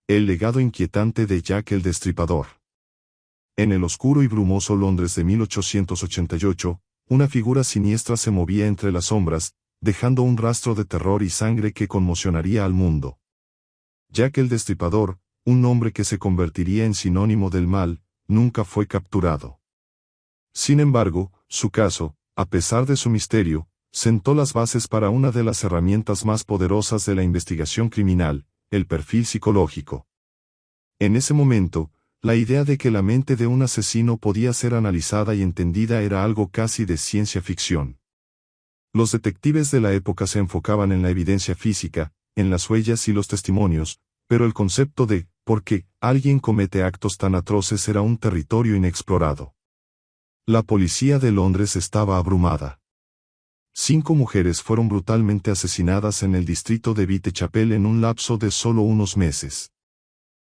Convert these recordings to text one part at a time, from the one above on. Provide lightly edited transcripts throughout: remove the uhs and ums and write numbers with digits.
El legado inquietante de Jack el Destripador. En el oscuro y brumoso Londres de 1888, una figura siniestra se movía entre las sombras, dejando un rastro de terror y sangre que conmocionaría al mundo. Jack el Destripador, un nombre que se convertiría en sinónimo del mal, nunca fue capturado. Sin embargo, su caso, a pesar de su misterio, sentó las bases para una de las herramientas más poderosas de la investigación criminal, el perfil psicológico. En ese momento, la idea de que la mente de un asesino podía ser analizada y entendida era algo casi de ciencia ficción. Los detectives de la época se enfocaban en la evidencia física, en las huellas y los testimonios, pero el concepto de ¿por qué alguien comete actos tan atroces? Era un territorio inexplorado. La policía de Londres estaba abrumada. 5 mujeres fueron brutalmente asesinadas en el distrito de Whitechapel en un lapso de solo unos meses.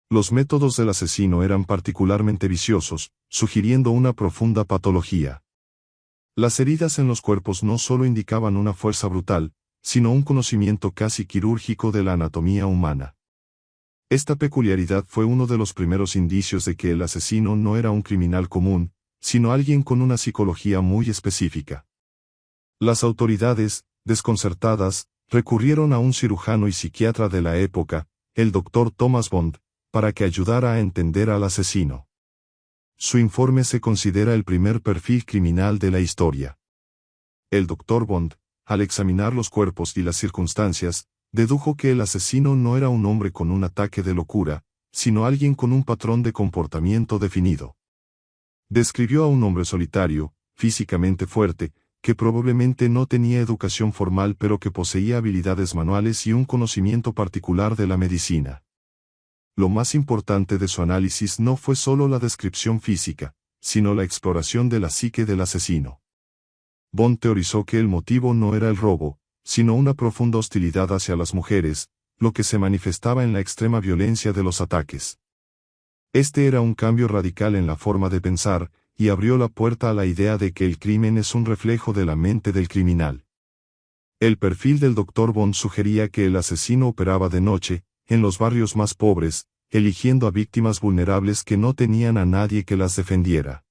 Los métodos del asesino eran particularmente viciosos, sugiriendo una profunda patología. Las heridas en los cuerpos no solo indicaban una fuerza brutal, sino un conocimiento casi quirúrgico de la anatomía humana. Esta peculiaridad fue uno de los primeros indicios de que el asesino no era un criminal común, sino alguien con una psicología muy específica. Las autoridades, desconcertadas, recurrieron a un cirujano y psiquiatra de la época, el Dr. Thomas Bond, para que ayudara a entender al asesino. Su informe se considera el primer perfil criminal de la historia. El Dr. Bond, al examinar los cuerpos y las circunstancias, dedujo que el asesino no era un hombre con un ataque de locura, sino alguien con un patrón de comportamiento definido. Describió a un hombre solitario, físicamente fuerte, que probablemente no tenía educación formal pero que poseía habilidades manuales y un conocimiento particular de la medicina. Lo más importante de su análisis no fue solo la descripción física, sino la exploración de la psique del asesino. Bond teorizó que el motivo no era el robo, sino una profunda hostilidad hacia las mujeres, lo que se manifestaba en la extrema violencia de los ataques. Este era un cambio radical en la forma de pensar, y abrió la puerta a la idea de que el crimen es un reflejo de la mente del criminal. El perfil del Dr. Bond sugería que el asesino operaba de noche, en los barrios más pobres, eligiendo a víctimas vulnerables que no tenían a nadie que las defendiera.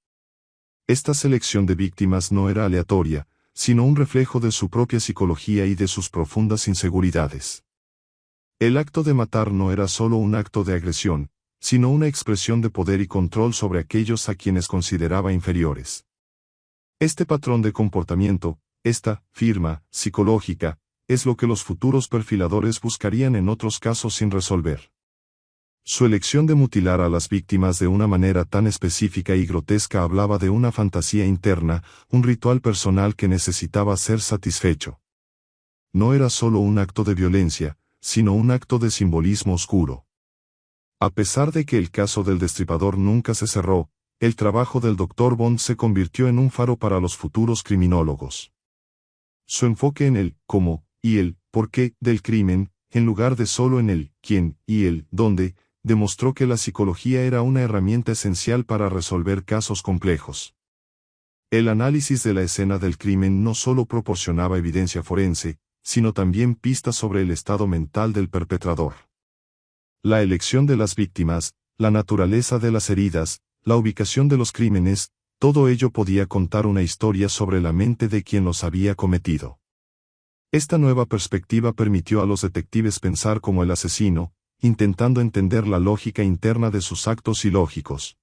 Esta selección de víctimas no era aleatoria, sino un reflejo de su propia psicología y de sus profundas inseguridades. El acto de matar no era solo un acto de agresión, sino una expresión de poder y control sobre aquellos a quienes consideraba inferiores. Este patrón de comportamiento, esta firma psicológica, es lo que los futuros perfiladores buscarían en otros casos sin resolver. Su elección de mutilar a las víctimas de una manera tan específica y grotesca hablaba de una fantasía interna, un ritual personal que necesitaba ser satisfecho. No era solo un acto de violencia, sino un acto de simbolismo oscuro. A pesar de que el caso del Destripador nunca se cerró, el trabajo del Dr. Bond se convirtió en un faro para los futuros criminólogos. Su enfoque en el cómo y el por qué del crimen, en lugar de solo en el quién y el dónde, demostró que la psicología era una herramienta esencial para resolver casos complejos. El análisis de la escena del crimen no solo proporcionaba evidencia forense, sino también pistas sobre el estado mental del perpetrador. La elección de las víctimas, la naturaleza de las heridas, la ubicación de los crímenes, todo ello podía contar una historia sobre la mente de quien los había cometido. Esta nueva perspectiva permitió a los detectives pensar como el asesino, intentando entender la lógica interna de sus actos ilógicos.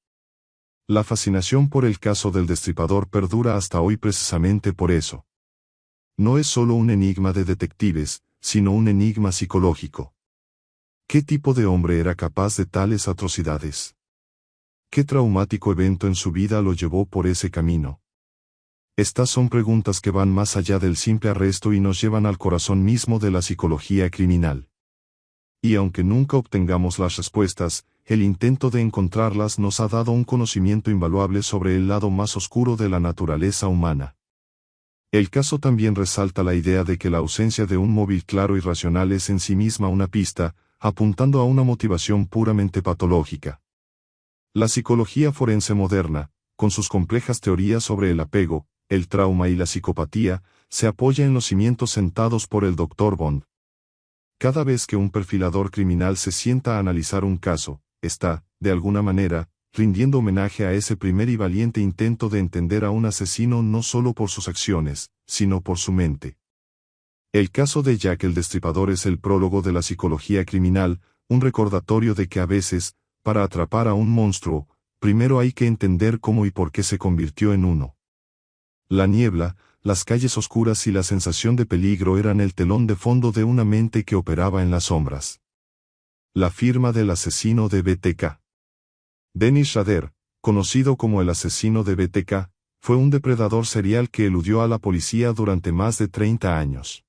La fascinación por el caso del Destripador perdura hasta hoy precisamente por eso. No es solo un enigma de detectives, sino un enigma psicológico. ¿Qué tipo de hombre era capaz de tales atrocidades? ¿Qué traumático evento en su vida lo llevó por ese camino? Estas son preguntas que van más allá del simple arresto y nos llevan al corazón mismo de la psicología criminal. Y aunque nunca obtengamos las respuestas, el intento de encontrarlas nos ha dado un conocimiento invaluable sobre el lado más oscuro de la naturaleza humana. El caso también resalta la idea de que la ausencia de un móvil claro y racional es en sí misma una pista, apuntando a una motivación puramente patológica. La psicología forense moderna, con sus complejas teorías sobre el apego, el trauma y la psicopatía, se apoya en los cimientos sentados por el Dr. Bond. Cada vez que un perfilador criminal se sienta a analizar un caso, está, de alguna manera, rindiendo homenaje a ese primer y valiente intento de entender a un asesino no solo por sus acciones, sino por su mente. El caso de Jack el Destripador es el prólogo de la psicología criminal, un recordatorio de que a veces, para atrapar a un monstruo, primero hay que entender cómo y por qué se convirtió en uno. La niebla, las calles oscuras y la sensación de peligro eran el telón de fondo de una mente que operaba en las sombras. La firma del asesino de BTK. Dennis Rader, conocido como el asesino de BTK, fue un depredador serial que eludió a la policía durante más de 30 años.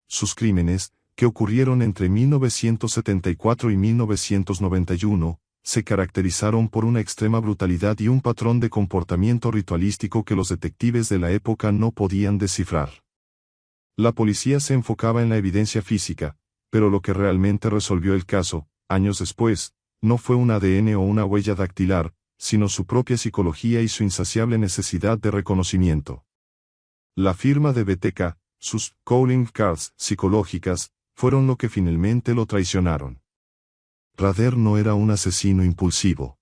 Sus crímenes, que ocurrieron entre 1974 y 1991, se caracterizaron por una extrema brutalidad y un patrón de comportamiento ritualístico que los detectives de la época no podían descifrar. La policía se enfocaba en la evidencia física, pero lo que realmente resolvió el caso, años después, no fue un ADN o una huella dactilar, sino su propia psicología y su insaciable necesidad de reconocimiento. La firma de BTK, sus calling cards psicológicas, fueron lo que finalmente lo traicionaron. Rader no era un asesino impulsivo.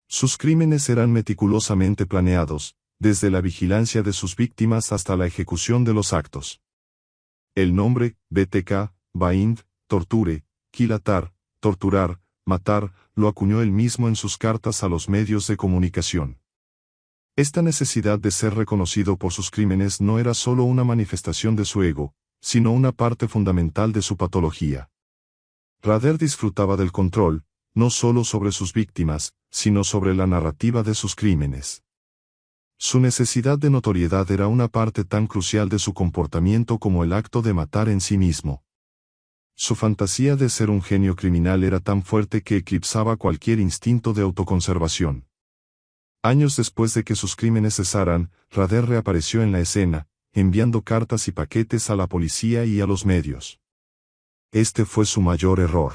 Sus crímenes eran meticulosamente planeados, desde la vigilancia de sus víctimas hasta la ejecución de los actos. El nombre, BTK, Bind, Torture, Killatar, torturar, matar, lo acuñó él mismo en sus cartas a los medios de comunicación. Esta necesidad de ser reconocido por sus crímenes no era solo una manifestación de su ego, sino una parte fundamental de su patología. Rader disfrutaba del control, no solo sobre sus víctimas, sino sobre la narrativa de sus crímenes. Su necesidad de notoriedad era una parte tan crucial de su comportamiento como el acto de matar en sí mismo. Su fantasía de ser un genio criminal era tan fuerte que eclipsaba cualquier instinto de autoconservación. Años después de que sus crímenes cesaran, Rader reapareció en la escena, enviando cartas y paquetes a la policía y a los medios. Este fue su mayor error.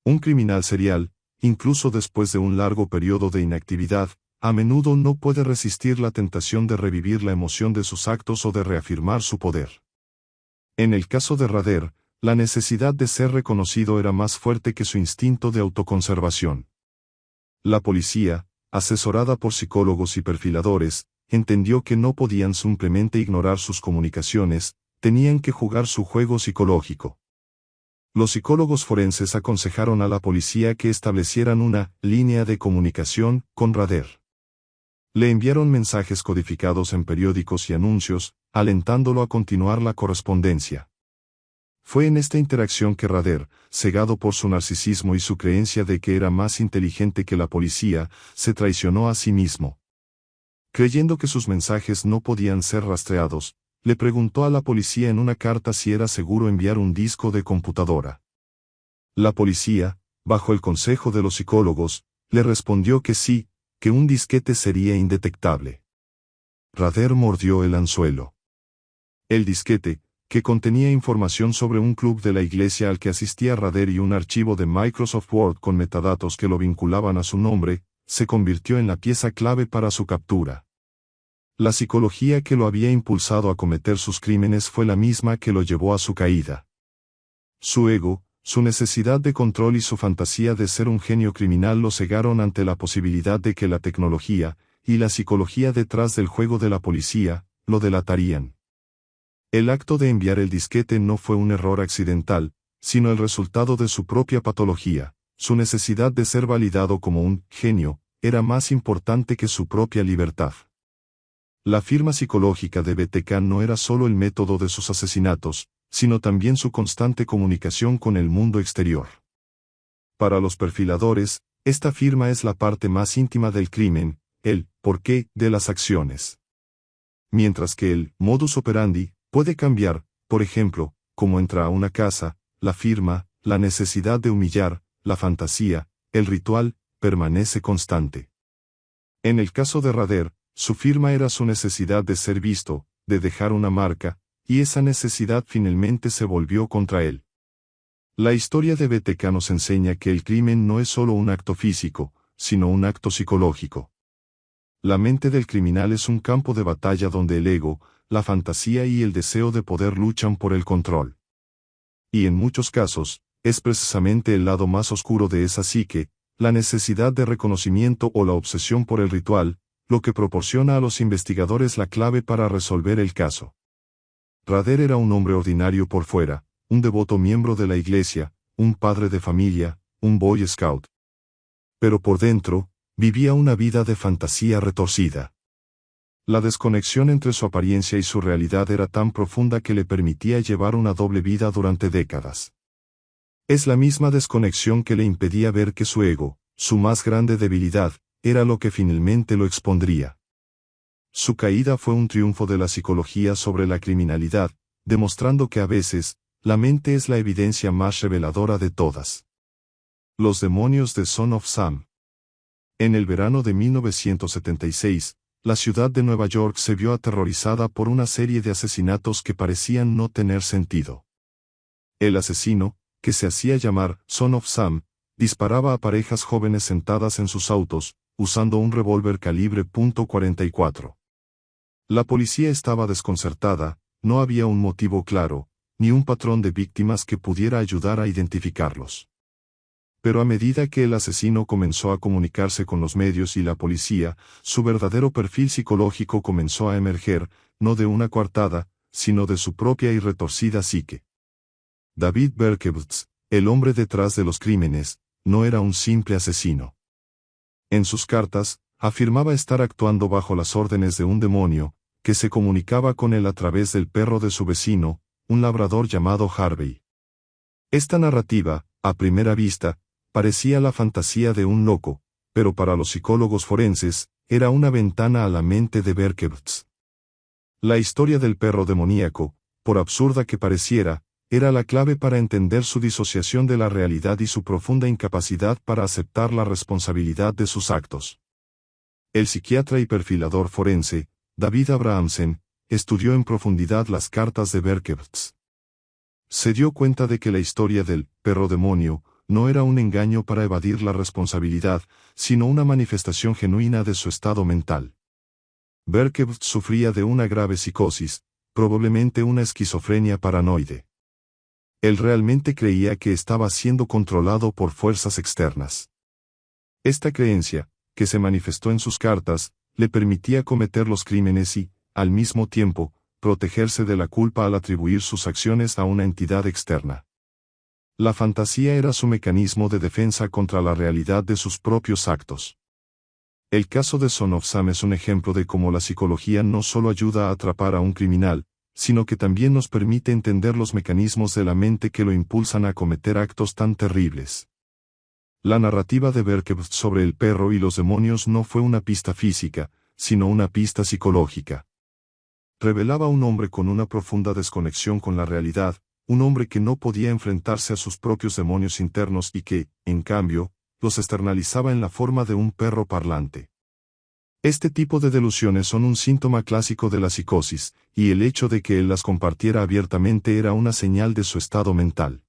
Un criminal serial, incluso después de un largo periodo de inactividad, a menudo no puede resistir la tentación de revivir la emoción de sus actos o de reafirmar su poder. En el caso de Rader, la necesidad de ser reconocido era más fuerte que su instinto de autoconservación. La policía, asesorada por psicólogos y perfiladores, entendió que no podían simplemente ignorar sus comunicaciones, tenían que jugar su juego psicológico. Los psicólogos forenses aconsejaron a la policía que establecieran una línea de comunicación con Rader. Le enviaron mensajes codificados en periódicos y anuncios, alentándolo a continuar la correspondencia. Fue en esta interacción que Rader, cegado por su narcisismo y su creencia de que era más inteligente que la policía, se traicionó a sí mismo. Creyendo que sus mensajes no podían ser rastreados, le preguntó a la policía en una carta si era seguro enviar un disco de computadora. La policía, bajo el consejo de los psicólogos, le respondió que sí, que un disquete sería indetectable. Rader mordió el anzuelo. El disquete, que contenía información sobre un club de la iglesia al que asistía Rader y un archivo de Microsoft Word con metadatos que lo vinculaban a su nombre, se convirtió en la pieza clave para su captura. La psicología que lo había impulsado a cometer sus crímenes fue la misma que lo llevó a su caída. Su ego, su necesidad de control y su fantasía de ser un genio criminal lo cegaron ante la posibilidad de que la tecnología, y la psicología detrás del juego de la policía, lo delatarían. El acto de enviar el disquete no fue un error accidental, sino el resultado de su propia patología. Su necesidad de ser validado como un genio era más importante que su propia libertad. La firma psicológica de BTK no era solo el método de sus asesinatos, sino también su constante comunicación con el mundo exterior. Para los perfiladores, esta firma es la parte más íntima del crimen, el porqué de las acciones. Mientras que el modus operandi puede cambiar, por ejemplo, como entra a una casa, la firma, la necesidad de humillar, la fantasía, el ritual, permanece constante. En el caso de Rader, su firma era su necesidad de ser visto, de dejar una marca, y esa necesidad finalmente se volvió contra él. La historia de BTK nos enseña que el crimen no es solo un acto físico, sino un acto psicológico. La mente del criminal es un campo de batalla donde el ego, la fantasía y el deseo de poder luchan por el control. Y en muchos casos, es precisamente el lado más oscuro de esa psique, la necesidad de reconocimiento o la obsesión por el ritual, lo que proporciona a los investigadores la clave para resolver el caso. Rader era un hombre ordinario por fuera, un devoto miembro de la iglesia, un padre de familia, un Boy Scout. Pero por dentro, vivía una vida de fantasía retorcida. La desconexión entre su apariencia y su realidad era tan profunda que le permitía llevar una doble vida durante décadas. Es la misma desconexión que le impedía ver que su ego, su más grande debilidad, era lo que finalmente lo expondría. Su caída fue un triunfo de la psicología sobre la criminalidad, demostrando que a veces, la mente es la evidencia más reveladora de todas. Los demonios de Son of Sam. En el verano de 1976, la ciudad de Nueva York se vio aterrorizada por una serie de asesinatos que parecían no tener sentido. El asesino, que se hacía llamar Son of Sam, disparaba a parejas jóvenes sentadas en sus autos, usando un revólver calibre .44. La policía estaba desconcertada, no había un motivo claro, ni un patrón de víctimas que pudiera ayudar a identificarlos. Pero a medida que el asesino comenzó a comunicarse con los medios y la policía, su verdadero perfil psicológico comenzó a emerger, no de una coartada, sino de su propia y retorcida psique. David Berkowitz, el hombre detrás de los crímenes, no era un simple asesino. En sus cartas, afirmaba estar actuando bajo las órdenes de un demonio, que se comunicaba con él a través del perro de su vecino, un labrador llamado Harvey. Esta narrativa, a primera vista, parecía la fantasía de un loco, pero para los psicólogos forenses, era una ventana a la mente de Berkowitz. La historia del perro demoníaco, por absurda que pareciera, era la clave para entender su disociación de la realidad y su profunda incapacidad para aceptar la responsabilidad de sus actos. El psiquiatra y perfilador forense, David Abrahamsen, estudió en profundidad las cartas de Berkowitz. Se dio cuenta de que la historia del perro demonio no era un engaño para evadir la responsabilidad, sino una manifestación genuina de su estado mental. Berkowitz sufría de una grave psicosis, probablemente una esquizofrenia paranoide. Él realmente creía que estaba siendo controlado por fuerzas externas. Esta creencia, que se manifestó en sus cartas, le permitía cometer los crímenes y, al mismo tiempo, protegerse de la culpa al atribuir sus acciones a una entidad externa. La fantasía era su mecanismo de defensa contra la realidad de sus propios actos. El caso de Son of Sam es un ejemplo de cómo la psicología no solo ayuda a atrapar a un criminal, sino que también nos permite entender los mecanismos de la mente que lo impulsan a cometer actos tan terribles. La narrativa de Berkowitz sobre el perro y los demonios no fue una pista física, sino una pista psicológica. Revelaba a un hombre con una profunda desconexión con la realidad, un hombre que no podía enfrentarse a sus propios demonios internos y que, en cambio, los externalizaba en la forma de un perro parlante. Este tipo de delusiones son un síntoma clásico de la psicosis, y el hecho de que él las compartiera abiertamente era una señal de su estado mental.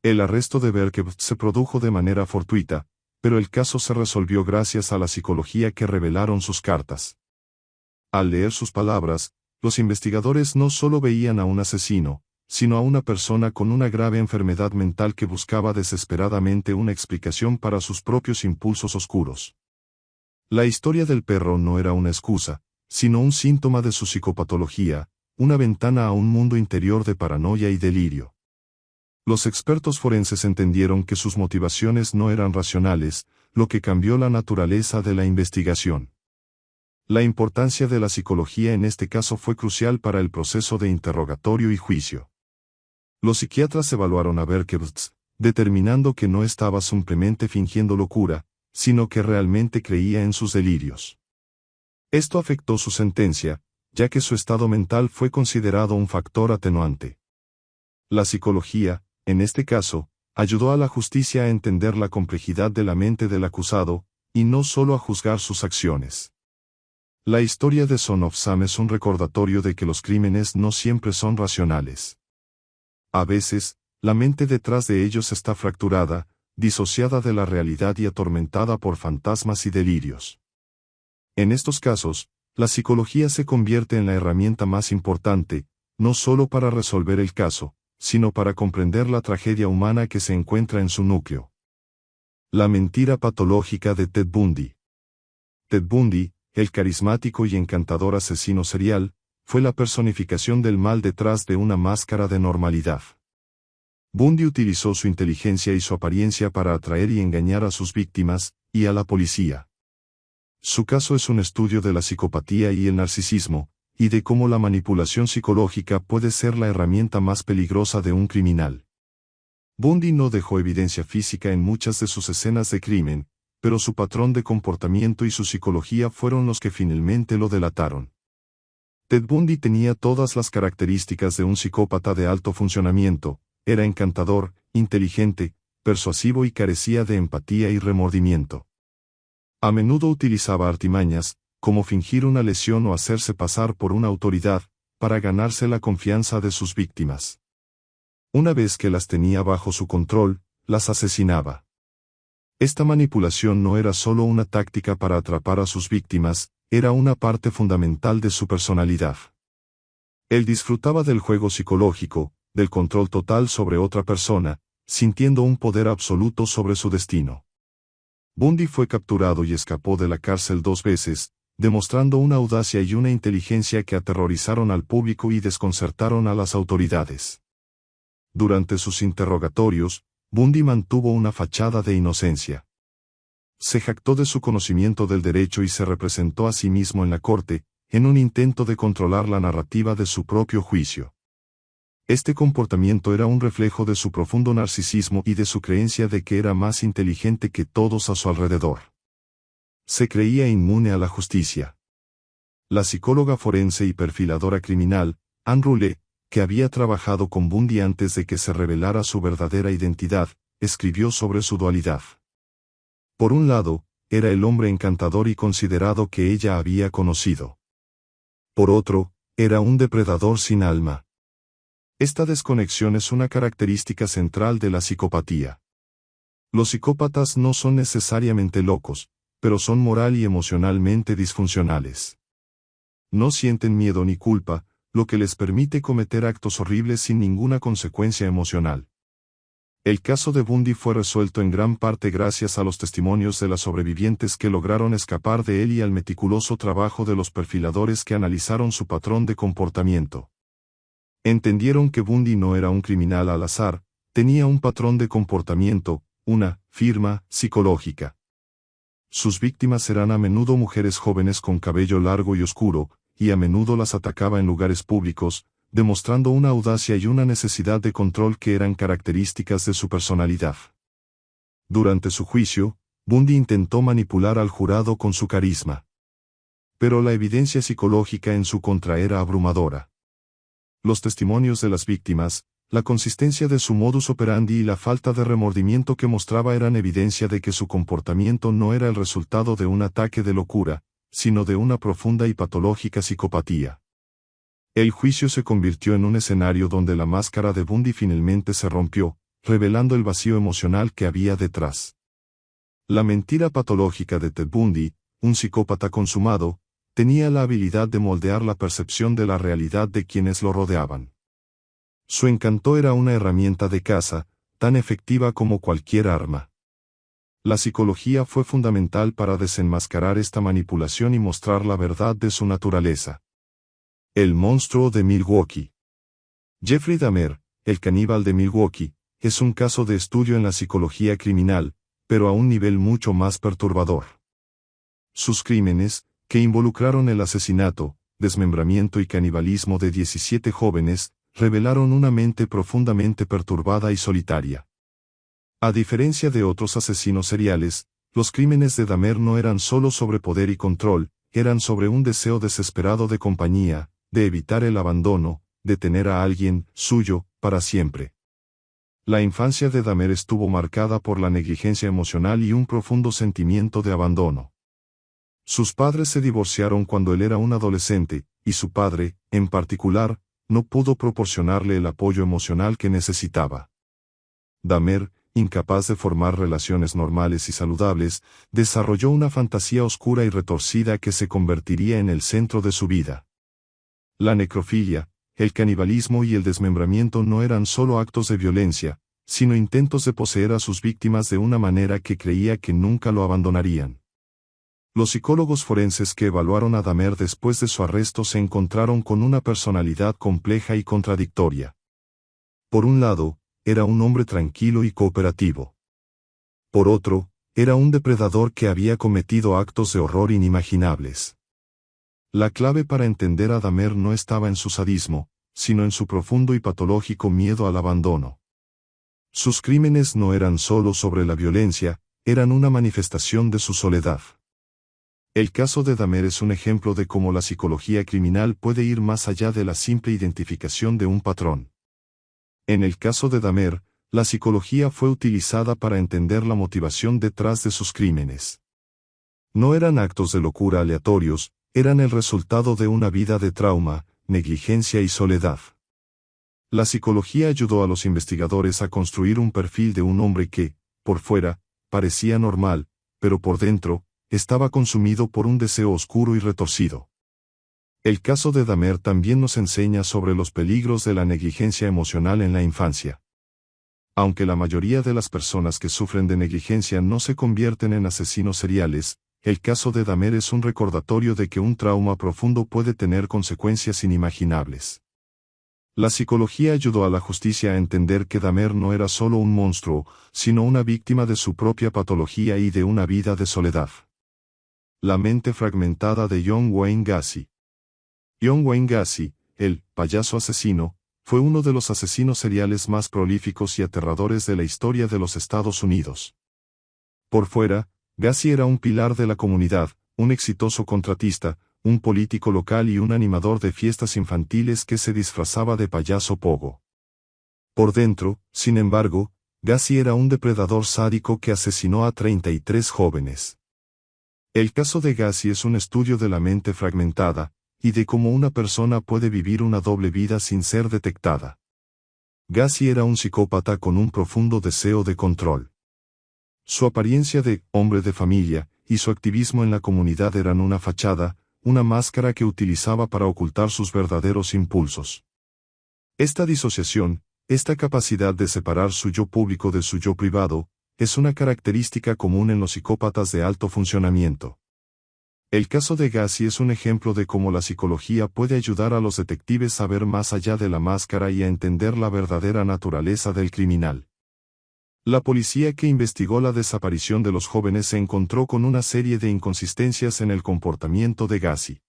El arresto de Berkowitz se produjo de manera fortuita, pero el caso se resolvió gracias a la psicología que revelaron sus cartas. Al leer sus palabras, los investigadores no solo veían a un asesino, sino a una persona con una grave enfermedad mental que buscaba desesperadamente una explicación para sus propios impulsos oscuros. La historia del perro no era una excusa, sino un síntoma de su psicopatología, una ventana a un mundo interior de paranoia y delirio. Los expertos forenses entendieron que sus motivaciones no eran racionales, lo que cambió la naturaleza de la investigación. La importancia de la psicología en este caso fue crucial para el proceso de interrogatorio y juicio. Los psiquiatras evaluaron a Berkowitz, determinando que no estaba simplemente fingiendo locura, sino que realmente creía en sus delirios. Esto afectó su sentencia, ya que su estado mental fue considerado un factor atenuante. La psicología, en este caso, ayudó a la justicia a entender la complejidad de la mente del acusado, y no solo a juzgar sus acciones. La historia de Son of Sam es un recordatorio de que los crímenes no siempre son racionales. A veces, la mente detrás de ellos está fracturada, disociada de la realidad y atormentada por fantasmas y delirios. En estos casos, la psicología se convierte en la herramienta más importante, no solo para resolver el caso, sino para comprender la tragedia humana que se encuentra en su núcleo. La mentira patológica de Ted Bundy. Ted Bundy, el carismático y encantador asesino serial, fue la personificación del mal detrás de una máscara de normalidad. Bundy utilizó su inteligencia y su apariencia para atraer y engañar a sus víctimas, y a la policía. Su caso es un estudio de la psicopatía y el narcisismo, y de cómo la manipulación psicológica puede ser la herramienta más peligrosa de un criminal. Bundy no dejó evidencia física en muchas de sus escenas de crimen, pero su patrón de comportamiento y su psicología fueron los que finalmente lo delataron. Ted Bundy tenía todas las características de un psicópata de alto funcionamiento. Era encantador, inteligente, persuasivo y carecía de empatía y remordimiento. A menudo utilizaba artimañas, como fingir una lesión o hacerse pasar por una autoridad, para ganarse la confianza de sus víctimas. Una vez que las tenía bajo su control, las asesinaba. Esta manipulación no era solo una táctica para atrapar a sus víctimas, era una parte fundamental de su personalidad. Él disfrutaba del juego psicológico, del control total sobre otra persona, sintiendo un poder absoluto sobre su destino. Bundy fue capturado y escapó de la cárcel 2 veces, demostrando una audacia y una inteligencia que aterrorizaron al público y desconcertaron a las autoridades. Durante sus interrogatorios, Bundy mantuvo una fachada de inocencia. Se jactó de su conocimiento del derecho y se representó a sí mismo en la corte, en un intento de controlar la narrativa de su propio juicio. Este comportamiento era un reflejo de su profundo narcisismo y de su creencia de que era más inteligente que todos a su alrededor. Se creía inmune a la justicia. La psicóloga forense y perfiladora criminal, Anne Roulet, que había trabajado con Bundy antes de que se revelara su verdadera identidad, escribió sobre su dualidad. Por un lado, era el hombre encantador y considerado que ella había conocido. Por otro, era un depredador sin alma. Esta desconexión es una característica central de la psicopatía. Los psicópatas no son necesariamente locos, pero son moral y emocionalmente disfuncionales. No sienten miedo ni culpa, lo que les permite cometer actos horribles sin ninguna consecuencia emocional. El caso de Bundy fue resuelto en gran parte gracias a los testimonios de las sobrevivientes que lograron escapar de él y al meticuloso trabajo de los perfiladores que analizaron su patrón de comportamiento. Entendieron que Bundy no era un criminal al azar, tenía un patrón de comportamiento, una firma psicológica. Sus víctimas eran a menudo mujeres jóvenes con cabello largo y oscuro, y a menudo las atacaba en lugares públicos, demostrando una audacia y una necesidad de control que eran características de su personalidad. Durante su juicio, Bundy intentó manipular al jurado con su carisma. Pero la evidencia psicológica en su contra era abrumadora. Los testimonios de las víctimas, la consistencia de su modus operandi y la falta de remordimiento que mostraba eran evidencia de que su comportamiento no era el resultado de un ataque de locura, sino de una profunda y patológica psicopatía. El juicio se convirtió en un escenario donde la máscara de Bundy finalmente se rompió, revelando el vacío emocional que había detrás. La mentira patológica de Ted Bundy, un psicópata consumado, tenía la habilidad de moldear la percepción de la realidad de quienes lo rodeaban. Su encanto era una herramienta de caza, tan efectiva como cualquier arma. La psicología fue fundamental para desenmascarar esta manipulación y mostrar la verdad de su naturaleza. El monstruo de Milwaukee. Jeffrey Dahmer, el caníbal de Milwaukee, es un caso de estudio en la psicología criminal, pero a un nivel mucho más perturbador. Sus crímenes, que involucraron el asesinato, desmembramiento y canibalismo de 17 jóvenes, revelaron una mente profundamente perturbada y solitaria. A diferencia de otros asesinos seriales, los crímenes de Dahmer no eran solo sobre poder y control, eran sobre un deseo desesperado de compañía, de evitar el abandono, de tener a alguien suyo para siempre. La infancia de Dahmer estuvo marcada por la negligencia emocional y un profundo sentimiento de abandono. Sus padres se divorciaron cuando él era un adolescente, y su padre, en particular, no pudo proporcionarle el apoyo emocional que necesitaba. Dahmer, incapaz de formar relaciones normales y saludables, desarrolló una fantasía oscura y retorcida que se convertiría en el centro de su vida. La necrofilia, el canibalismo y el desmembramiento no eran solo actos de violencia, sino intentos de poseer a sus víctimas de una manera que creía que nunca lo abandonarían. Los psicólogos forenses que evaluaron a Dahmer después de su arresto se encontraron con una personalidad compleja y contradictoria. Por un lado, era un hombre tranquilo y cooperativo. Por otro, era un depredador que había cometido actos de horror inimaginables. La clave para entender a Dahmer no estaba en su sadismo, sino en su profundo y patológico miedo al abandono. Sus crímenes no eran solo sobre la violencia, eran una manifestación de su soledad. El caso de Dahmer es un ejemplo de cómo la psicología criminal puede ir más allá de la simple identificación de un patrón. En el caso de Dahmer, la psicología fue utilizada para entender la motivación detrás de sus crímenes. No eran actos de locura aleatorios, eran el resultado de una vida de trauma, negligencia y soledad. La psicología ayudó a los investigadores a construir un perfil de un hombre que, por fuera, parecía normal, pero por dentro, estaba consumido por un deseo oscuro y retorcido. El caso de Dahmer también nos enseña sobre los peligros de la negligencia emocional en la infancia. Aunque la mayoría de las personas que sufren de negligencia no se convierten en asesinos seriales, el caso de Dahmer es un recordatorio de que un trauma profundo puede tener consecuencias inimaginables. La psicología ayudó a la justicia a entender que Dahmer no era solo un monstruo, sino una víctima de su propia patología y de una vida de soledad. La mente fragmentada de John Wayne Gacy. John Wayne Gacy, el payaso asesino, fue uno de los asesinos seriales más prolíficos y aterradores de la historia de los Estados Unidos. Por fuera, Gacy era un pilar de la comunidad, un exitoso contratista, un político local y un animador de fiestas infantiles que se disfrazaba de payaso pogo. Por dentro, sin embargo, Gacy era un depredador sádico que asesinó a 33 jóvenes. El caso de Gacy es un estudio de la mente fragmentada, y de cómo una persona puede vivir una doble vida sin ser detectada. Gacy era un psicópata con un profundo deseo de control. Su apariencia de hombre de familia y su activismo en la comunidad eran una fachada, una máscara que utilizaba para ocultar sus verdaderos impulsos. Esta disociación, esta capacidad de separar su yo público de su yo privado, es una característica común en los psicópatas de alto funcionamiento. El caso de Gacy es un ejemplo de cómo la psicología puede ayudar a los detectives a ver más allá de la máscara y a entender la verdadera naturaleza del criminal. La policía que investigó la desaparición de los jóvenes se encontró con una serie de inconsistencias en el comportamiento de Gacy.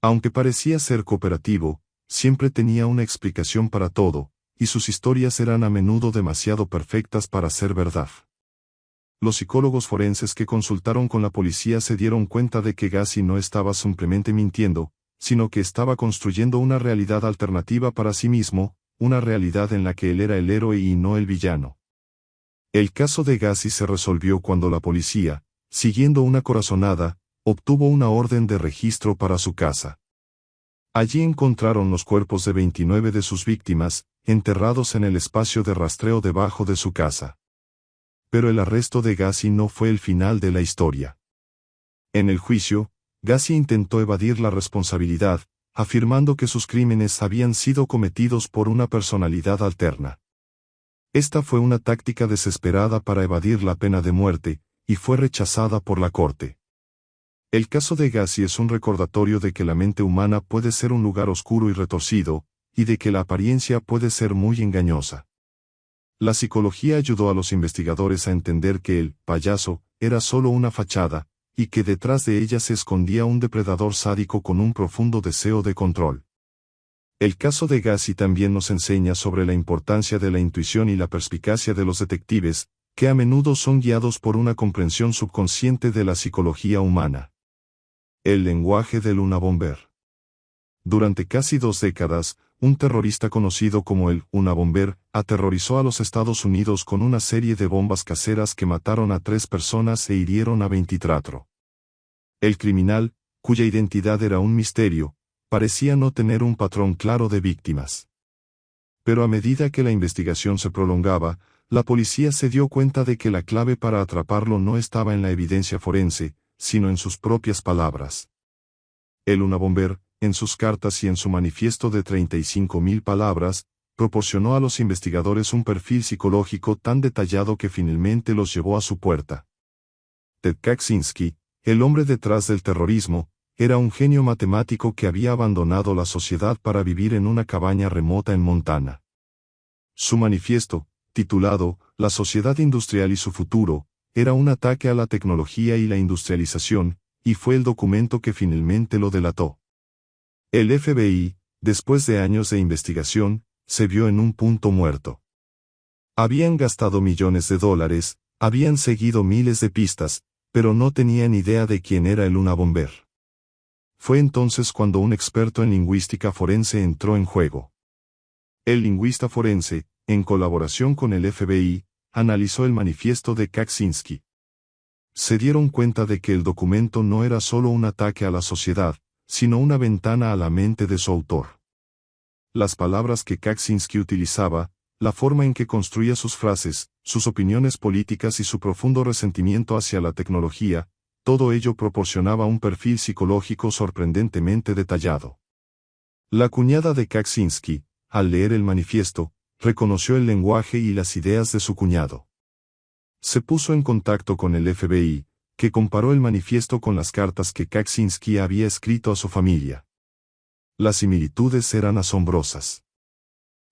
Aunque parecía ser cooperativo, siempre tenía una explicación para todo, y sus historias eran a menudo demasiado perfectas para ser verdad. Los psicólogos forenses que consultaron con la policía se dieron cuenta de que Gacy no estaba simplemente mintiendo, sino que estaba construyendo una realidad alternativa para sí mismo, una realidad en la que él era el héroe y no el villano. El caso de Gacy se resolvió cuando la policía, siguiendo una corazonada, obtuvo una orden de registro para su casa. Allí encontraron los cuerpos de 29 de sus víctimas, enterrados en el espacio de rastreo debajo de su casa. Pero el arresto de Gacy no fue el final de la historia. En el juicio, Gacy intentó evadir la responsabilidad, afirmando que sus crímenes habían sido cometidos por una personalidad alterna. Esta fue una táctica desesperada para evadir la pena de muerte, y fue rechazada por la corte. El caso de Gacy es un recordatorio de que la mente humana puede ser un lugar oscuro y retorcido, y de que la apariencia puede ser muy engañosa. La psicología ayudó a los investigadores a entender que el payaso era solo una fachada, y que detrás de ella se escondía un depredador sádico con un profundo deseo de control. El caso de Gacy también nos enseña sobre la importancia de la intuición y la perspicacia de los detectives, que a menudo son guiados por una comprensión subconsciente de la psicología humana. El lenguaje del Unabomber. Durante casi 2 décadas, un terrorista conocido como el Unabomber aterrorizó a los Estados Unidos con una serie de bombas caseras que mataron a 3 personas e hirieron a 24. El criminal, cuya identidad era un misterio, parecía no tener un patrón claro de víctimas. Pero a medida que la investigación se prolongaba, la policía se dio cuenta de que la clave para atraparlo no estaba en la evidencia forense, sino en sus propias palabras. El Unabomber en sus cartas y en su manifiesto de 35.000 palabras, proporcionó a los investigadores un perfil psicológico tan detallado que finalmente los llevó a su puerta. Ted Kaczynski, el hombre detrás del terrorismo, era un genio matemático que había abandonado la sociedad para vivir en una cabaña remota en Montana. Su manifiesto, titulado La sociedad industrial y su futuro, era un ataque a la tecnología y la industrialización, y fue el documento que finalmente lo delató. El FBI, después de años de investigación, se vio en un punto muerto. Habían gastado millones de dólares, habían seguido miles de pistas, pero no tenían idea de quién era el Unabomber. Fue entonces cuando un experto en lingüística forense entró en juego. El lingüista forense, en colaboración con el FBI, analizó el manifiesto de Kaczynski. Se dieron cuenta de que el documento no era solo un ataque a la sociedad, sino una ventana a la mente de su autor. Las palabras que Kaczynski utilizaba, la forma en que construía sus frases, sus opiniones políticas y su profundo resentimiento hacia la tecnología, todo ello proporcionaba un perfil psicológico sorprendentemente detallado. La cuñada de Kaczynski, al leer el manifiesto, reconoció el lenguaje y las ideas de su cuñado. Se puso en contacto con el FBI, que comparó el manifiesto con las cartas que Kaczynski había escrito a su familia. Las similitudes eran asombrosas.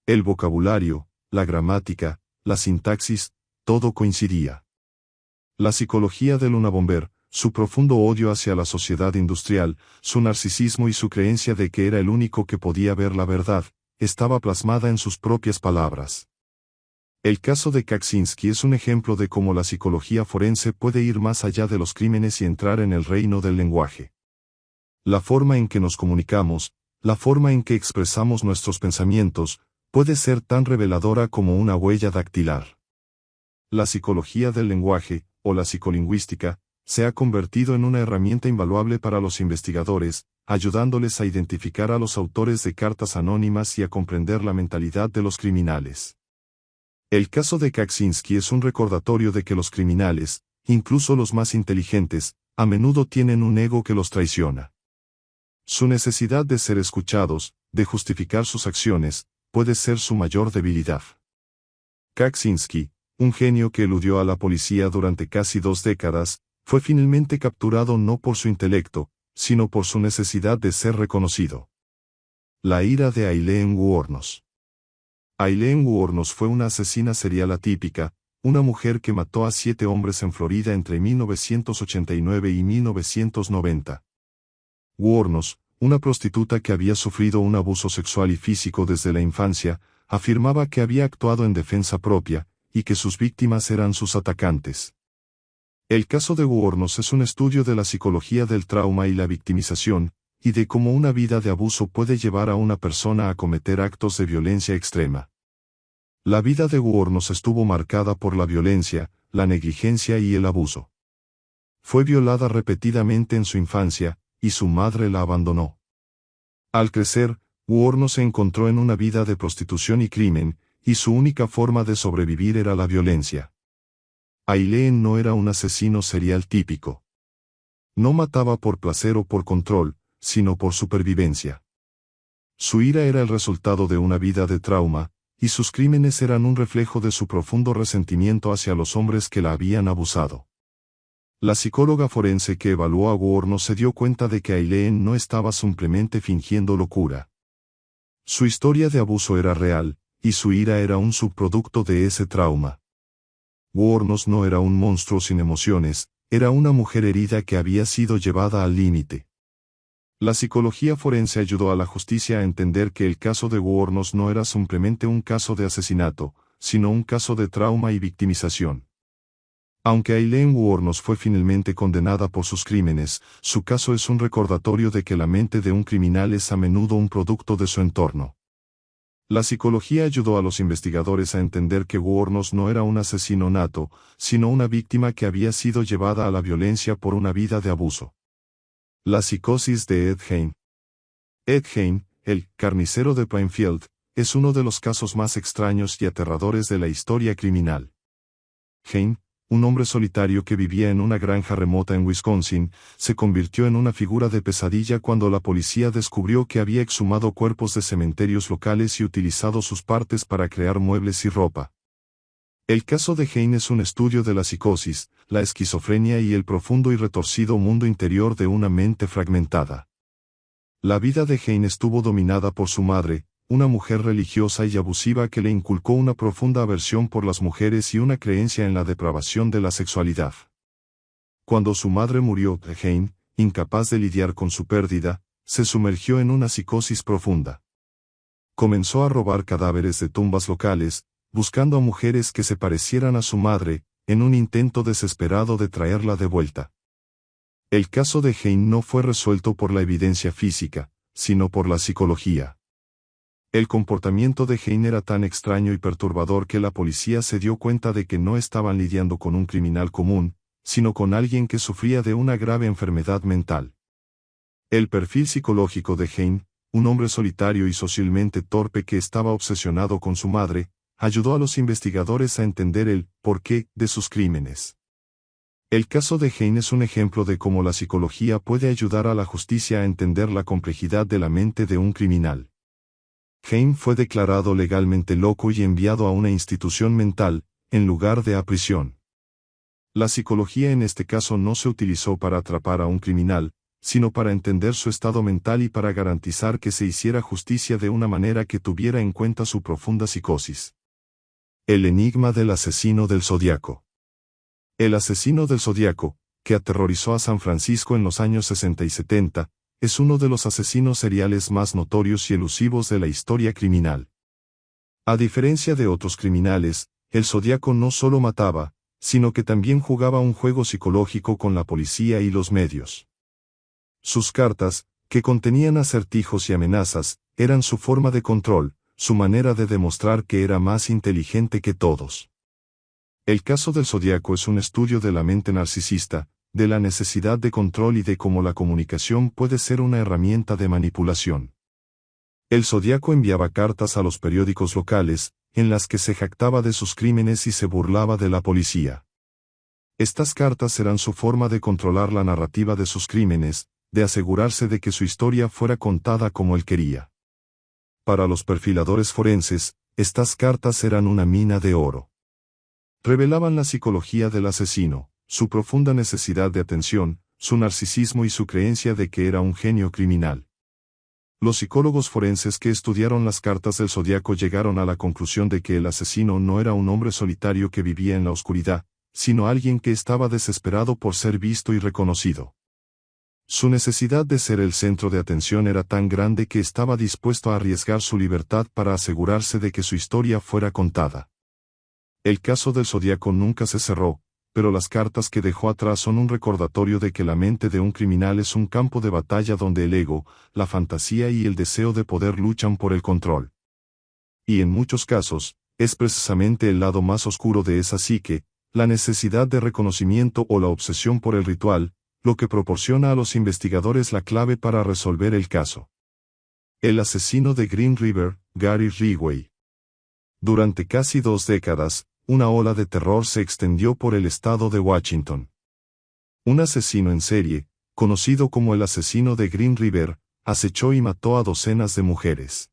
El vocabulario, la gramática, la sintaxis, todo coincidía. La psicología del Unabomber, su profundo odio hacia la sociedad industrial, su narcisismo y su creencia de que era el único que podía ver la verdad, estaba plasmada en sus propias palabras. El caso de Kaczynski es un ejemplo de cómo la psicología forense puede ir más allá de los crímenes y entrar en el reino del lenguaje. La forma en que nos comunicamos, la forma en que expresamos nuestros pensamientos, puede ser tan reveladora como una huella dactilar. La psicología del lenguaje, o la psicolingüística, se ha convertido en una herramienta invaluable para los investigadores, ayudándoles a identificar a los autores de cartas anónimas y a comprender la mentalidad de los criminales. El caso de Kaczynski es un recordatorio de que los criminales, incluso los más inteligentes, a menudo tienen un ego que los traiciona. Su necesidad de ser escuchados, de justificar sus acciones, puede ser su mayor debilidad. Kaczynski, un genio que eludió a la policía durante casi 2 décadas, fue finalmente capturado no por su intelecto, sino por su necesidad de ser reconocido. La ira de Aileen Wuornos. Aileen Wuornos fue una asesina serial atípica, una mujer que mató a 7 hombres en Florida entre 1989 y 1990. Wuornos, una prostituta que había sufrido un abuso sexual y físico desde la infancia, afirmaba que había actuado en defensa propia, y que sus víctimas eran sus atacantes. El caso de Wuornos es un estudio de la psicología del trauma y la victimización, y de cómo una vida de abuso puede llevar a una persona a cometer actos de violencia extrema. La vida de Wuornos estuvo marcada por la violencia, la negligencia y el abuso. Fue violada repetidamente en su infancia, y su madre la abandonó. Al crecer, Wuornos se encontró en una vida de prostitución y crimen, y su única forma de sobrevivir era la violencia. Aileen no era un asesino serial típico. No mataba por placer o por control, sino por supervivencia. Su ira era el resultado de una vida de trauma, y sus crímenes eran un reflejo de su profundo resentimiento hacia los hombres que la habían abusado. La psicóloga forense que evaluó a Wuornos se dio cuenta de que Aileen no estaba simplemente fingiendo locura. Su historia de abuso era real, y su ira era un subproducto de ese trauma. Wuornos no era un monstruo sin emociones, era una mujer herida que había sido llevada al límite. La psicología forense ayudó a la justicia a entender que el caso de Wuornos no era simplemente un caso de asesinato, sino un caso de trauma y victimización. Aunque Aileen Wuornos fue finalmente condenada por sus crímenes, su caso es un recordatorio de que la mente de un criminal es a menudo un producto de su entorno. La psicología ayudó a los investigadores a entender que Wuornos no era un asesino nato, sino una víctima que había sido llevada a la violencia por una vida de abuso. La psicosis de Ed Gein. Ed Gein, el carnicero de Plainfield, es uno de los casos más extraños y aterradores de la historia criminal. Gein, un hombre solitario que vivía en una granja remota en Wisconsin, se convirtió en una figura de pesadilla cuando la policía descubrió que había exhumado cuerpos de cementerios locales y utilizado sus partes para crear muebles y ropa. El caso de Jane es un estudio de la psicosis, la esquizofrenia y el profundo y retorcido mundo interior de una mente fragmentada. La vida de Jane estuvo dominada por su madre, una mujer religiosa y abusiva que le inculcó una profunda aversión por las mujeres y una creencia en la depravación de la sexualidad. Cuando su madre murió, Jane, incapaz de lidiar con su pérdida, se sumergió en una psicosis profunda. Comenzó a robar cadáveres de tumbas locales, buscando a mujeres que se parecieran a su madre, en un intento desesperado de traerla de vuelta. El caso de Jane no fue resuelto por la evidencia física, sino por la psicología. El comportamiento de Jane era tan extraño y perturbador que la policía se dio cuenta de que no estaban lidiando con un criminal común, sino con alguien que sufría de una grave enfermedad mental. El perfil psicológico de Jane, un hombre solitario y socialmente torpe que estaba obsesionado con su madre, ayudó a los investigadores a entender el porqué de sus crímenes. El caso de Jane es un ejemplo de cómo la psicología puede ayudar a la justicia a entender la complejidad de la mente de un criminal. Jane fue declarado legalmente loco y enviado a una institución mental, en lugar de a prisión. La psicología en este caso no se utilizó para atrapar a un criminal, sino para entender su estado mental y para garantizar que se hiciera justicia de una manera que tuviera en cuenta su profunda psicosis. El enigma del asesino del Zodíaco. El asesino del Zodíaco, que aterrorizó a San Francisco en los años 60 y 70, es uno de los asesinos seriales más notorios y elusivos de la historia criminal. A diferencia de otros criminales, el Zodíaco no solo mataba, sino que también jugaba un juego psicológico con la policía y los medios. Sus cartas, que contenían acertijos y amenazas, eran su forma de control, su manera de demostrar que era más inteligente que todos. El caso del Zodíaco es un estudio de la mente narcisista, de la necesidad de control y de cómo la comunicación puede ser una herramienta de manipulación. El Zodíaco enviaba cartas a los periódicos locales, en las que se jactaba de sus crímenes y se burlaba de la policía. Estas cartas eran su forma de controlar la narrativa de sus crímenes, de asegurarse de que su historia fuera contada como él quería. Para los perfiladores forenses, estas cartas eran una mina de oro. Revelaban la psicología del asesino, su profunda necesidad de atención, su narcisismo y su creencia de que era un genio criminal. Los psicólogos forenses que estudiaron las cartas del Zodíaco llegaron a la conclusión de que el asesino no era un hombre solitario que vivía en la oscuridad, sino alguien que estaba desesperado por ser visto y reconocido. Su necesidad de ser el centro de atención era tan grande que estaba dispuesto a arriesgar su libertad para asegurarse de que su historia fuera contada. El caso del Zodíaco nunca se cerró, pero las cartas que dejó atrás son un recordatorio de que la mente de un criminal es un campo de batalla donde el ego, la fantasía y el deseo de poder luchan por el control. Y en muchos casos, es precisamente el lado más oscuro de esa psique, la necesidad de reconocimiento o la obsesión por el ritual, lo que proporciona a los investigadores la clave para resolver el caso. El asesino de Green River, Gary Ridgway. Durante casi 2 décadas, una ola de terror se extendió por el estado de Washington. Un asesino en serie, conocido como el asesino de Green River, acechó y mató a docenas de mujeres.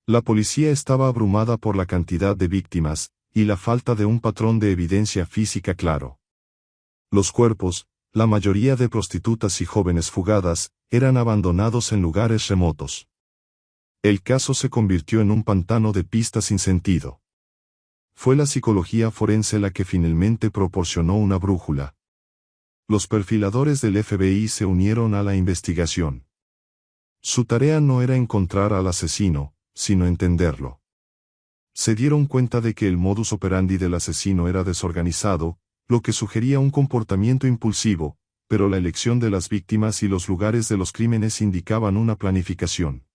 La policía estaba abrumada por la cantidad de víctimas, y la falta de un patrón de evidencia física claro. Los cuerpos, la mayoría de prostitutas y jóvenes fugadas, eran abandonados en lugares remotos. El caso se convirtió en un pantano de pistas sin sentido. Fue la psicología forense la que finalmente proporcionó una brújula. Los perfiladores del FBI se unieron a la investigación. Su tarea no era encontrar al asesino, sino entenderlo. Se dieron cuenta de que el modus operandi del asesino era desorganizado, lo que sugería un comportamiento impulsivo, pero la elección de las víctimas y los lugares de los crímenes indicaban una planificación.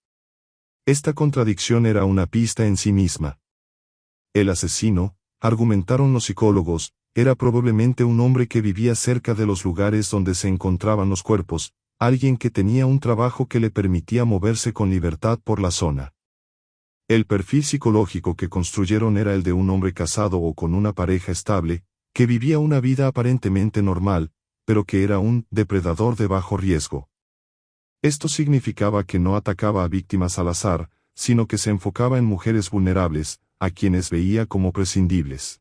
Esta contradicción era una pista en sí misma. El asesino, argumentaron los psicólogos, era probablemente un hombre que vivía cerca de los lugares donde se encontraban los cuerpos, alguien que tenía un trabajo que le permitía moverse con libertad por la zona. El perfil psicológico que construyeron era el de un hombre casado o con una pareja estable, que vivía una vida aparentemente normal, pero que era un depredador de bajo riesgo. Esto significaba que no atacaba a víctimas al azar, sino que se enfocaba en mujeres vulnerables, a quienes veía como prescindibles.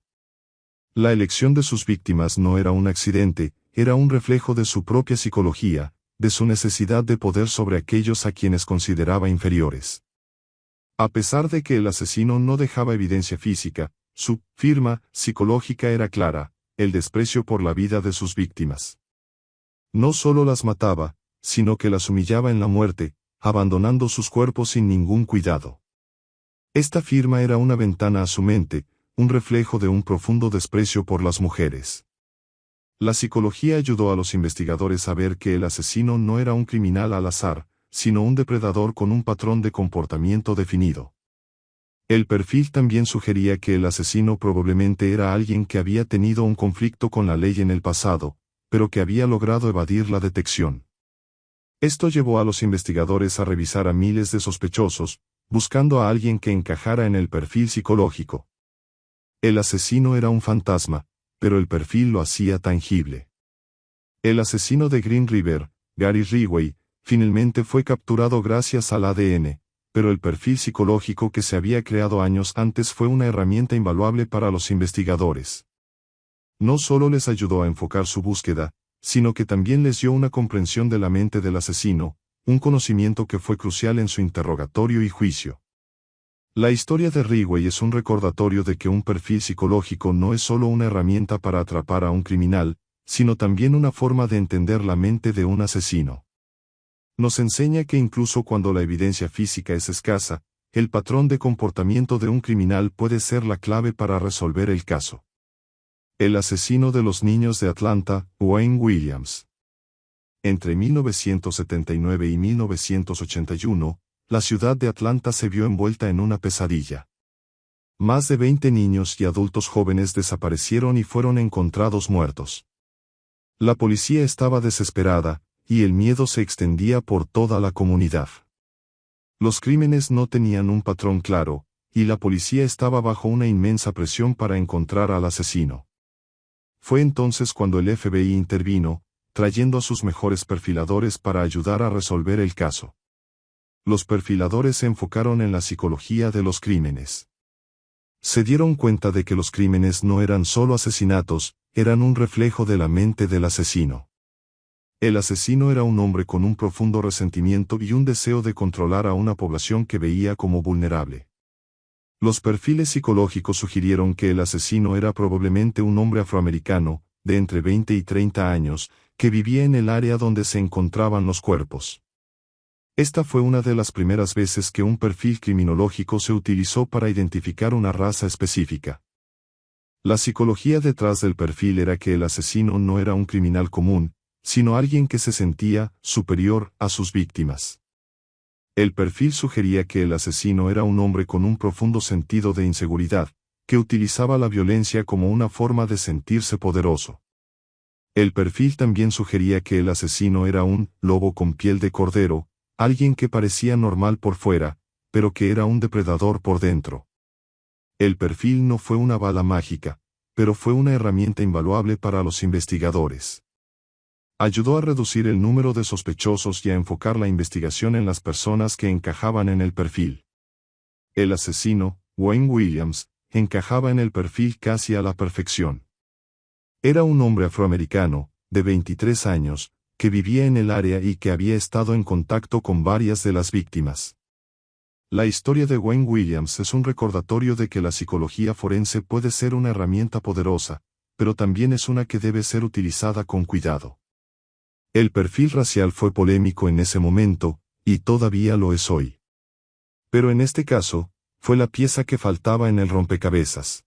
La elección de sus víctimas no era un accidente, era un reflejo de su propia psicología, de su necesidad de poder sobre aquellos a quienes consideraba inferiores. A pesar de que el asesino no dejaba evidencia física, su firma psicológica era clara: el desprecio por la vida de sus víctimas. No solo las mataba, sino que las humillaba en la muerte, abandonando sus cuerpos sin ningún cuidado. Esta firma era una ventana a su mente, un reflejo de un profundo desprecio por las mujeres. La psicología ayudó a los investigadores a ver que el asesino no era un criminal al azar, sino un depredador con un patrón de comportamiento definido. El perfil también sugería que el asesino probablemente era alguien que había tenido un conflicto con la ley en el pasado, pero que había logrado evadir la detección. Esto llevó a los investigadores a revisar a miles de sospechosos, buscando a alguien que encajara en el perfil psicológico. El asesino era un fantasma, pero el perfil lo hacía tangible. El asesino de Green River, Gary Ridgway, finalmente fue capturado gracias al ADN, pero el perfil psicológico que se había creado años antes fue una herramienta invaluable para los investigadores. No solo les ayudó a enfocar su búsqueda, sino que también les dio una comprensión de la mente del asesino, un conocimiento que fue crucial en su interrogatorio y juicio. La historia de Ridgway es un recordatorio de que un perfil psicológico no es solo una herramienta para atrapar a un criminal, sino también una forma de entender la mente de un asesino. Nos enseña que incluso cuando la evidencia física es escasa, el patrón de comportamiento de un criminal puede ser la clave para resolver el caso. El asesino de los niños de Atlanta, Wayne Williams. Entre 1979 y 1981, la ciudad de Atlanta se vio envuelta en una pesadilla. Más de 20 niños y adultos jóvenes desaparecieron y fueron encontrados muertos. La policía estaba desesperada, y el miedo se extendía por toda la comunidad. Los crímenes no tenían un patrón claro, y la policía estaba bajo una inmensa presión para encontrar al asesino. Fue entonces cuando el FBI intervino, trayendo a sus mejores perfiladores para ayudar a resolver el caso. Los perfiladores se enfocaron en la psicología de los crímenes. Se dieron cuenta de que los crímenes no eran solo asesinatos, eran un reflejo de la mente del asesino. El asesino era un hombre con un profundo resentimiento y un deseo de controlar a una población que veía como vulnerable. Los perfiles psicológicos sugirieron que el asesino era probablemente un hombre afroamericano, de entre 20 y 30 años, que vivía en el área donde se encontraban los cuerpos. Esta fue una de las primeras veces que un perfil criminológico se utilizó para identificar una raza específica. La psicología detrás del perfil era que el asesino no era un criminal común, sino alguien que se sentía superior a sus víctimas. El perfil sugería que el asesino era un hombre con un profundo sentido de inseguridad, que utilizaba la violencia como una forma de sentirse poderoso. El perfil también sugería que el asesino era un lobo con piel de cordero, alguien que parecía normal por fuera, pero que era un depredador por dentro. El perfil no fue una bala mágica, pero fue una herramienta invaluable para los investigadores. Ayudó a reducir el número de sospechosos y a enfocar la investigación en las personas que encajaban en el perfil. El asesino, Wayne Williams, encajaba en el perfil casi a la perfección. Era un hombre afroamericano, de 23 años, que vivía en el área y que había estado en contacto con varias de las víctimas. La historia de Wayne Williams es un recordatorio de que la psicología forense puede ser una herramienta poderosa, pero también es una que debe ser utilizada con cuidado. El perfil racial fue polémico en ese momento, y todavía lo es hoy. Pero en este caso, fue la pieza que faltaba en el rompecabezas.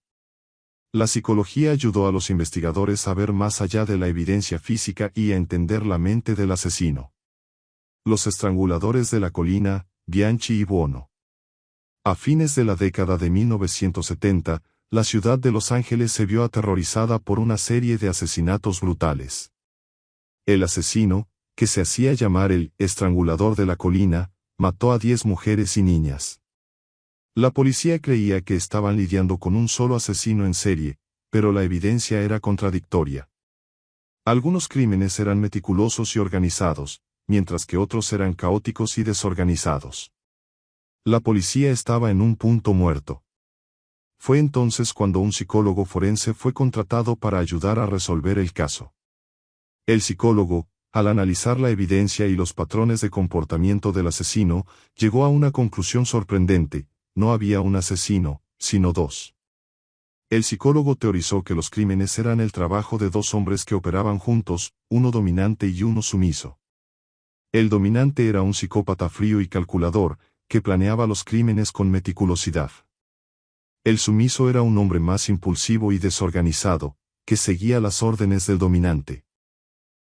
La psicología ayudó a los investigadores a ver más allá de la evidencia física y a entender la mente del asesino. Los estranguladores de la colina, Bianchi y Buono. A fines de la década de 1970, la ciudad de Los Ángeles se vio aterrorizada por una serie de asesinatos brutales. El asesino, que se hacía llamar el estrangulador de la colina, mató a 10 mujeres y niñas. La policía creía que estaban lidiando con un solo asesino en serie, pero la evidencia era contradictoria. Algunos crímenes eran meticulosos y organizados, mientras que otros eran caóticos y desorganizados. La policía estaba en un punto muerto. Fue entonces cuando un psicólogo forense fue contratado para ayudar a resolver el caso. El psicólogo, al analizar la evidencia y los patrones de comportamiento del asesino, llegó a una conclusión sorprendente: no había un asesino, sino dos. El psicólogo teorizó que los crímenes eran el trabajo de dos hombres que operaban juntos, uno dominante y uno sumiso. El dominante era un psicópata frío y calculador, que planeaba los crímenes con meticulosidad. El sumiso era un hombre más impulsivo y desorganizado, que seguía las órdenes del dominante.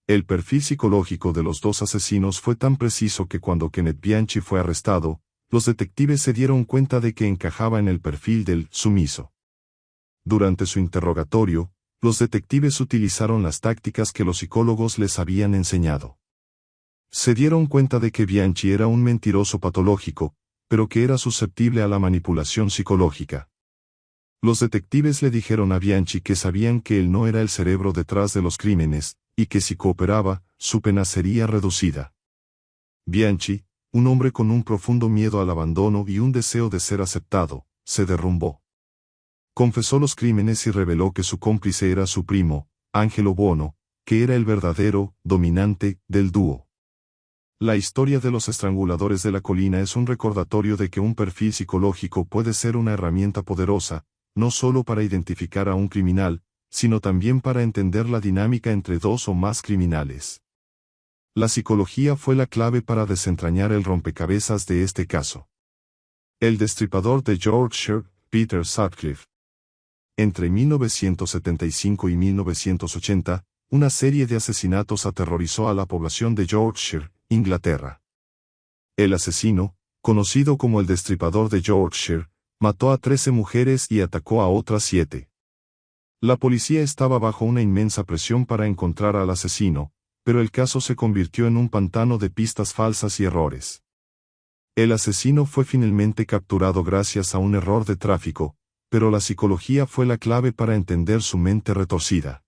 El perfil psicológico de los dos asesinos fue tan preciso que cuando Kenneth Bianchi fue arrestado, los detectives se dieron cuenta de que encajaba en el perfil del sumiso. Durante su interrogatorio, los detectives utilizaron las tácticas que los psicólogos les habían enseñado. Se dieron cuenta de que Bianchi era un mentiroso patológico, pero que era susceptible a la manipulación psicológica. Los detectives le dijeron a Bianchi que sabían que él no era el cerebro detrás de los crímenes, y que si cooperaba, su pena sería reducida. Bianchi, un hombre con un profundo miedo al abandono y un deseo de ser aceptado, se derrumbó. Confesó los crímenes y reveló que su cómplice era su primo, Angelo Buono, que era el verdadero dominante del dúo. La historia de los estranguladores de la colina es un recordatorio de que un perfil psicológico puede ser una herramienta poderosa, no solo para identificar a un criminal, sino también para entender la dinámica entre dos o más criminales. La psicología fue la clave para desentrañar el rompecabezas de este caso. El destripador de Yorkshire, Peter Sutcliffe. Entre 1975 y 1980, una serie de asesinatos aterrorizó a la población de Yorkshire, Inglaterra. El asesino, conocido como el destripador de Yorkshire, mató a 13 mujeres y atacó a otras 7. La policía estaba bajo una inmensa presión para encontrar al asesino, pero el caso se convirtió en un pantano de pistas falsas y errores. El asesino fue finalmente capturado gracias a un error de tráfico, pero la psicología fue la clave para entender su mente retorcida.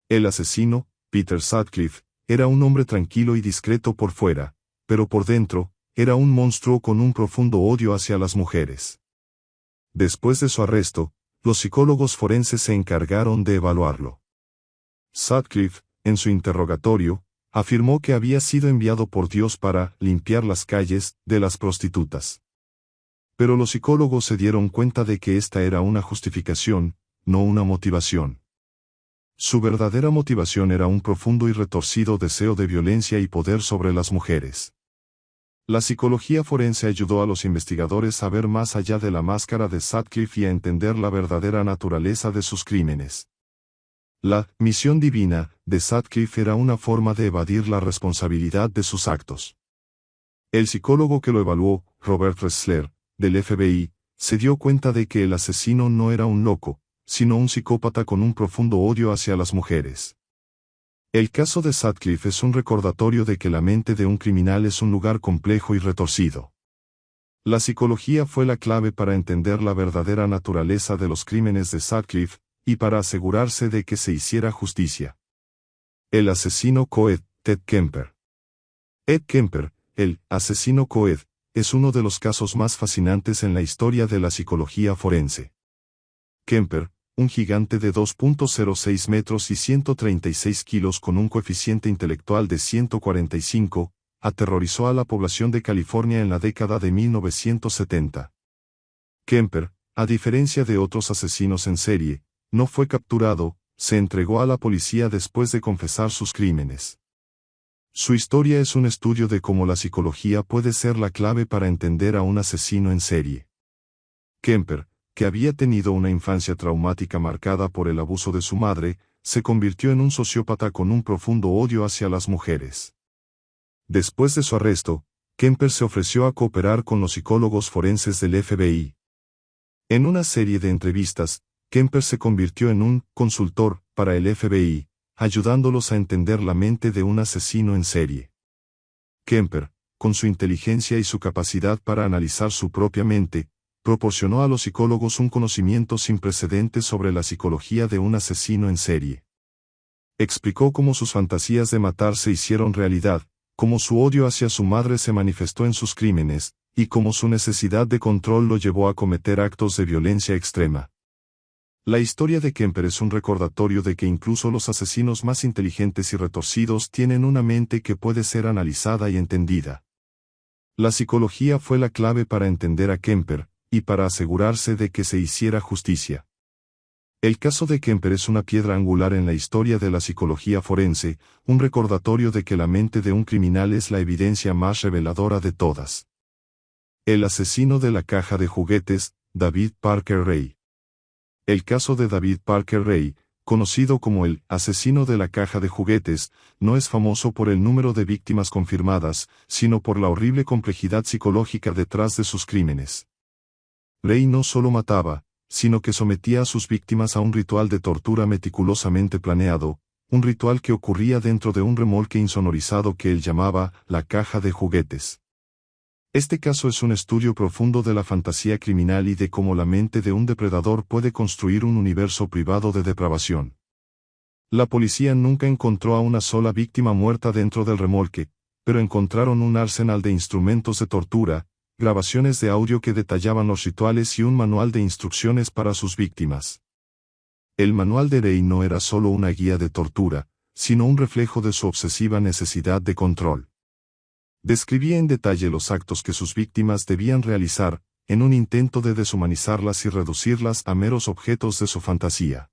El asesino, Peter Sutcliffe, era un hombre tranquilo y discreto por fuera, pero por dentro, era un monstruo con un profundo odio hacia las mujeres. Después de su arresto, los psicólogos forenses se encargaron de evaluarlo. Sutcliffe, en su interrogatorio, afirmó que había sido enviado por Dios para limpiar las calles de las prostitutas. Pero los psicólogos se dieron cuenta de que esta era una justificación, no una motivación. Su verdadera motivación era un profundo y retorcido deseo de violencia y poder sobre las mujeres. La psicología forense ayudó a los investigadores a ver más allá de la máscara de Sutcliffe y a entender la verdadera naturaleza de sus crímenes. La misión divina de Sutcliffe era una forma de evadir la responsabilidad de sus actos. El psicólogo que lo evaluó, Robert Ressler, del FBI, se dio cuenta de que el asesino no era un loco, sino un psicópata con un profundo odio hacia las mujeres. El caso de Sutcliffe es un recordatorio de que la mente de un criminal es un lugar complejo y retorcido. La psicología fue la clave para entender la verdadera naturaleza de los crímenes de Sutcliffe, y para asegurarse de que se hiciera justicia. El asesino Coed, Ted Kemper. Ed Kemper, el asesino Coed, es uno de los casos más fascinantes en la historia de la psicología forense. Kemper, un gigante de 2.06 metros y 136 kilos con un coeficiente intelectual de 145, aterrorizó a la población de California en la década de 1970. Kemper, a diferencia de otros asesinos en serie, no fue capturado, se entregó a la policía después de confesar sus crímenes. Su historia es un estudio de cómo la psicología puede ser la clave para entender a un asesino en serie. Kemper, que había tenido una infancia traumática marcada por el abuso de su madre, se convirtió en un sociópata con un profundo odio hacia las mujeres. Después de su arresto, Kemper se ofreció a cooperar con los psicólogos forenses del FBI. En una serie de entrevistas, Kemper se convirtió en un consultor para el FBI, ayudándolos a entender la mente de un asesino en serie. Kemper, con su inteligencia y su capacidad para analizar su propia mente, proporcionó a los psicólogos un conocimiento sin precedentes sobre la psicología de un asesino en serie. Explicó cómo sus fantasías de matar se hicieron realidad, cómo su odio hacia su madre se manifestó en sus crímenes, y cómo su necesidad de control lo llevó a cometer actos de violencia extrema. La historia de Kemper es un recordatorio de que incluso los asesinos más inteligentes y retorcidos tienen una mente que puede ser analizada y entendida. La psicología fue la clave para entender a Kemper, y para asegurarse de que se hiciera justicia. El caso de Kemper es una piedra angular en la historia de la psicología forense, un recordatorio de que la mente de un criminal es la evidencia más reveladora de todas. El asesino de la caja de juguetes, David Parker Ray. El caso de David Parker Ray, conocido como el asesino de la caja de juguetes, no es famoso por el número de víctimas confirmadas, sino por la horrible complejidad psicológica detrás de sus crímenes. Ray no solo mataba, sino que sometía a sus víctimas a un ritual de tortura meticulosamente planeado, un ritual que ocurría dentro de un remolque insonorizado que él llamaba la caja de juguetes. Este caso es un estudio profundo de la fantasía criminal y de cómo la mente de un depredador puede construir un universo privado de depravación. La policía nunca encontró a una sola víctima muerta dentro del remolque, pero encontraron un arsenal de instrumentos de tortura, grabaciones de audio que detallaban los rituales y un manual de instrucciones para sus víctimas. El manual de Ray no era solo una guía de tortura, sino un reflejo de su obsesiva necesidad de control. Describía en detalle los actos que sus víctimas debían realizar, en un intento de deshumanizarlas y reducirlas a meros objetos de su fantasía.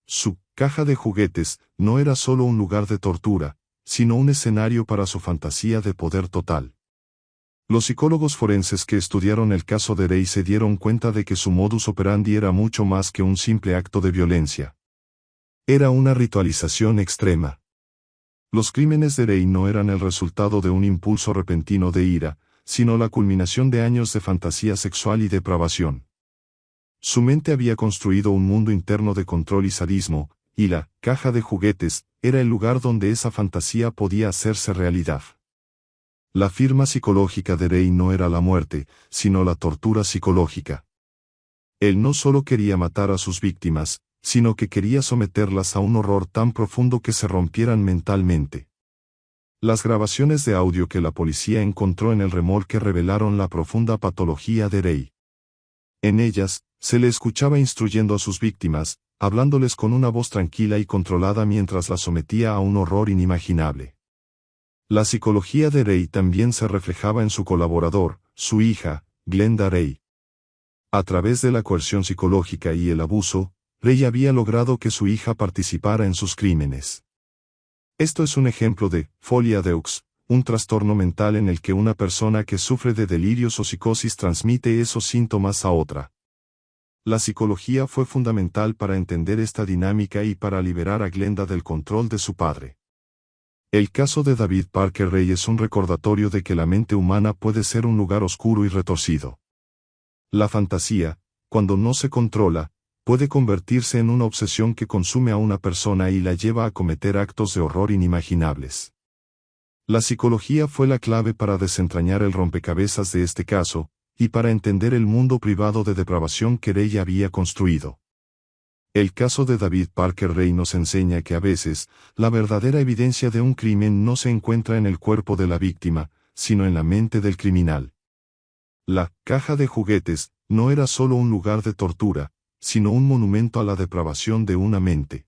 Su caja de juguetes no era solo un lugar de tortura, sino un escenario para su fantasía de poder total. Los psicólogos forenses que estudiaron el caso de Ray se dieron cuenta de que su modus operandi era mucho más que un simple acto de violencia. Era una ritualización extrema. Los crímenes de Ray no eran el resultado de un impulso repentino de ira, sino la culminación de años de fantasía sexual y depravación. Su mente había construido un mundo interno de control y sadismo, y la caja de juguetes era el lugar donde esa fantasía podía hacerse realidad. La firma psicológica de Ray no era la muerte, sino la tortura psicológica. Él no solo quería matar a sus víctimas, sino que quería someterlas a un horror tan profundo que se rompieran mentalmente. Las grabaciones de audio que la policía encontró en el remolque revelaron la profunda patología de Ray. En ellas, se le escuchaba instruyendo a sus víctimas, hablándoles con una voz tranquila y controlada mientras las sometía a un horror inimaginable. La psicología de Ray también se reflejaba en su colaborador, su hija, Glenda Ray. A través de la coerción psicológica y el abuso, Ray había logrado que su hija participara en sus crímenes. Esto es un ejemplo de folia deux, un trastorno mental en el que una persona que sufre de delirios o psicosis transmite esos síntomas a otra. La psicología fue fundamental para entender esta dinámica y para liberar a Glenda del control de su padre. El caso de David Parker Ray es un recordatorio de que la mente humana puede ser un lugar oscuro y retorcido. La fantasía, cuando no se controla, puede convertirse en una obsesión que consume a una persona y la lleva a cometer actos de horror inimaginables. La psicología fue la clave para desentrañar el rompecabezas de este caso, y para entender el mundo privado de depravación que Ray había construido. El caso de David Parker Ray nos enseña que a veces, la verdadera evidencia de un crimen no se encuentra en el cuerpo de la víctima, sino en la mente del criminal. La caja de juguetes no era solo un lugar de tortura, sino un monumento a la depravación de una mente.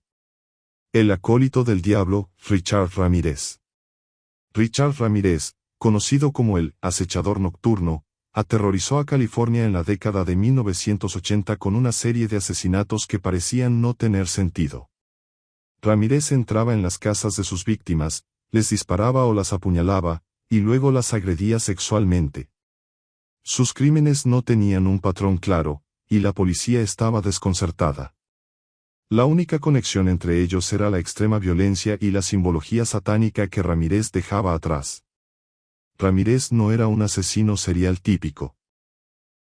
El acólito del diablo, Richard Ramírez. Richard Ramírez, conocido como el acechador nocturno, aterrorizó a California en la década de 1980 con una serie de asesinatos que parecían no tener sentido. Ramírez entraba en las casas de sus víctimas, les disparaba o las apuñalaba, y luego las agredía sexualmente. Sus crímenes no tenían un patrón claro, y la policía estaba desconcertada. La única conexión entre ellos era la extrema violencia y la simbología satánica que Ramírez dejaba atrás. Ramírez no era un asesino serial típico.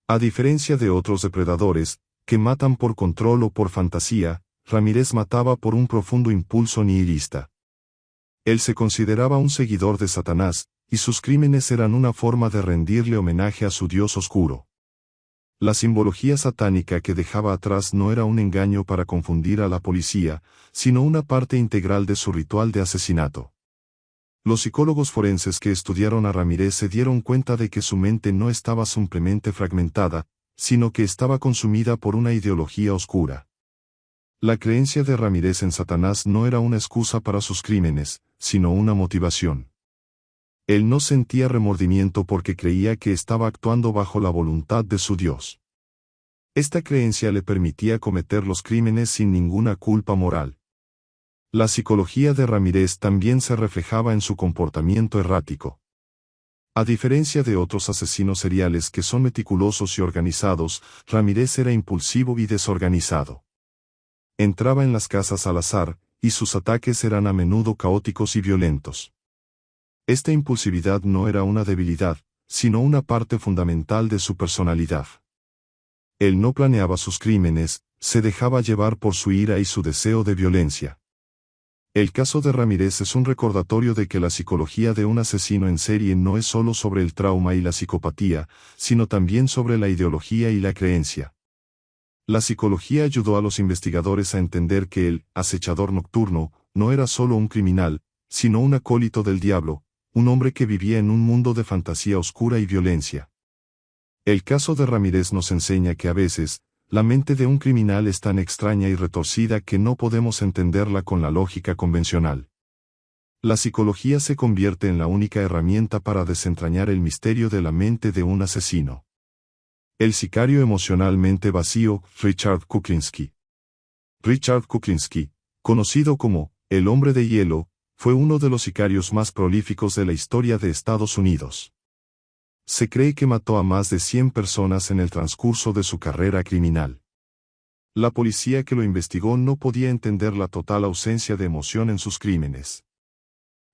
A diferencia de otros depredadores, que matan por control o por fantasía, Ramírez mataba por un profundo impulso nihilista. Él se consideraba un seguidor de Satanás, y sus crímenes eran una forma de rendirle homenaje a su dios oscuro. La simbología satánica que dejaba atrás no era un engaño para confundir a la policía, sino una parte integral de su ritual de asesinato. Los psicólogos forenses que estudiaron a Ramírez se dieron cuenta de que su mente no estaba simplemente fragmentada, sino que estaba consumida por una ideología oscura. La creencia de Ramírez en Satanás no era una excusa para sus crímenes, sino una motivación. Él no sentía remordimiento porque creía que estaba actuando bajo la voluntad de su Dios. Esta creencia le permitía cometer los crímenes sin ninguna culpa moral. La psicología de Ramírez también se reflejaba en su comportamiento errático. A diferencia de otros asesinos seriales que son meticulosos y organizados, Ramírez era impulsivo y desorganizado. Entraba en las casas al azar, y sus ataques eran a menudo caóticos y violentos. Esta impulsividad no era una debilidad, sino una parte fundamental de su personalidad. Él no planeaba sus crímenes, se dejaba llevar por su ira y su deseo de violencia. El caso de Ramírez es un recordatorio de que la psicología de un asesino en serie no es solo sobre el trauma y la psicopatía, sino también sobre la ideología y la creencia. La psicología ayudó a los investigadores a entender que el acechador nocturno no era solo un criminal, sino un acólito del diablo, un hombre que vivía en un mundo de fantasía oscura y violencia. El caso de Ramírez nos enseña que a veces, la mente de un criminal es tan extraña y retorcida que no podemos entenderla con la lógica convencional. La psicología se convierte en la única herramienta para desentrañar el misterio de la mente de un asesino. El sicario emocionalmente vacío, Richard Kuklinski. Richard Kuklinski, conocido como el hombre de hielo, fue uno de los sicarios más prolíficos de la historia de Estados Unidos. Se cree que mató a más de 100 personas en el transcurso de su carrera criminal. La policía que lo investigó no podía entender la total ausencia de emoción en sus crímenes.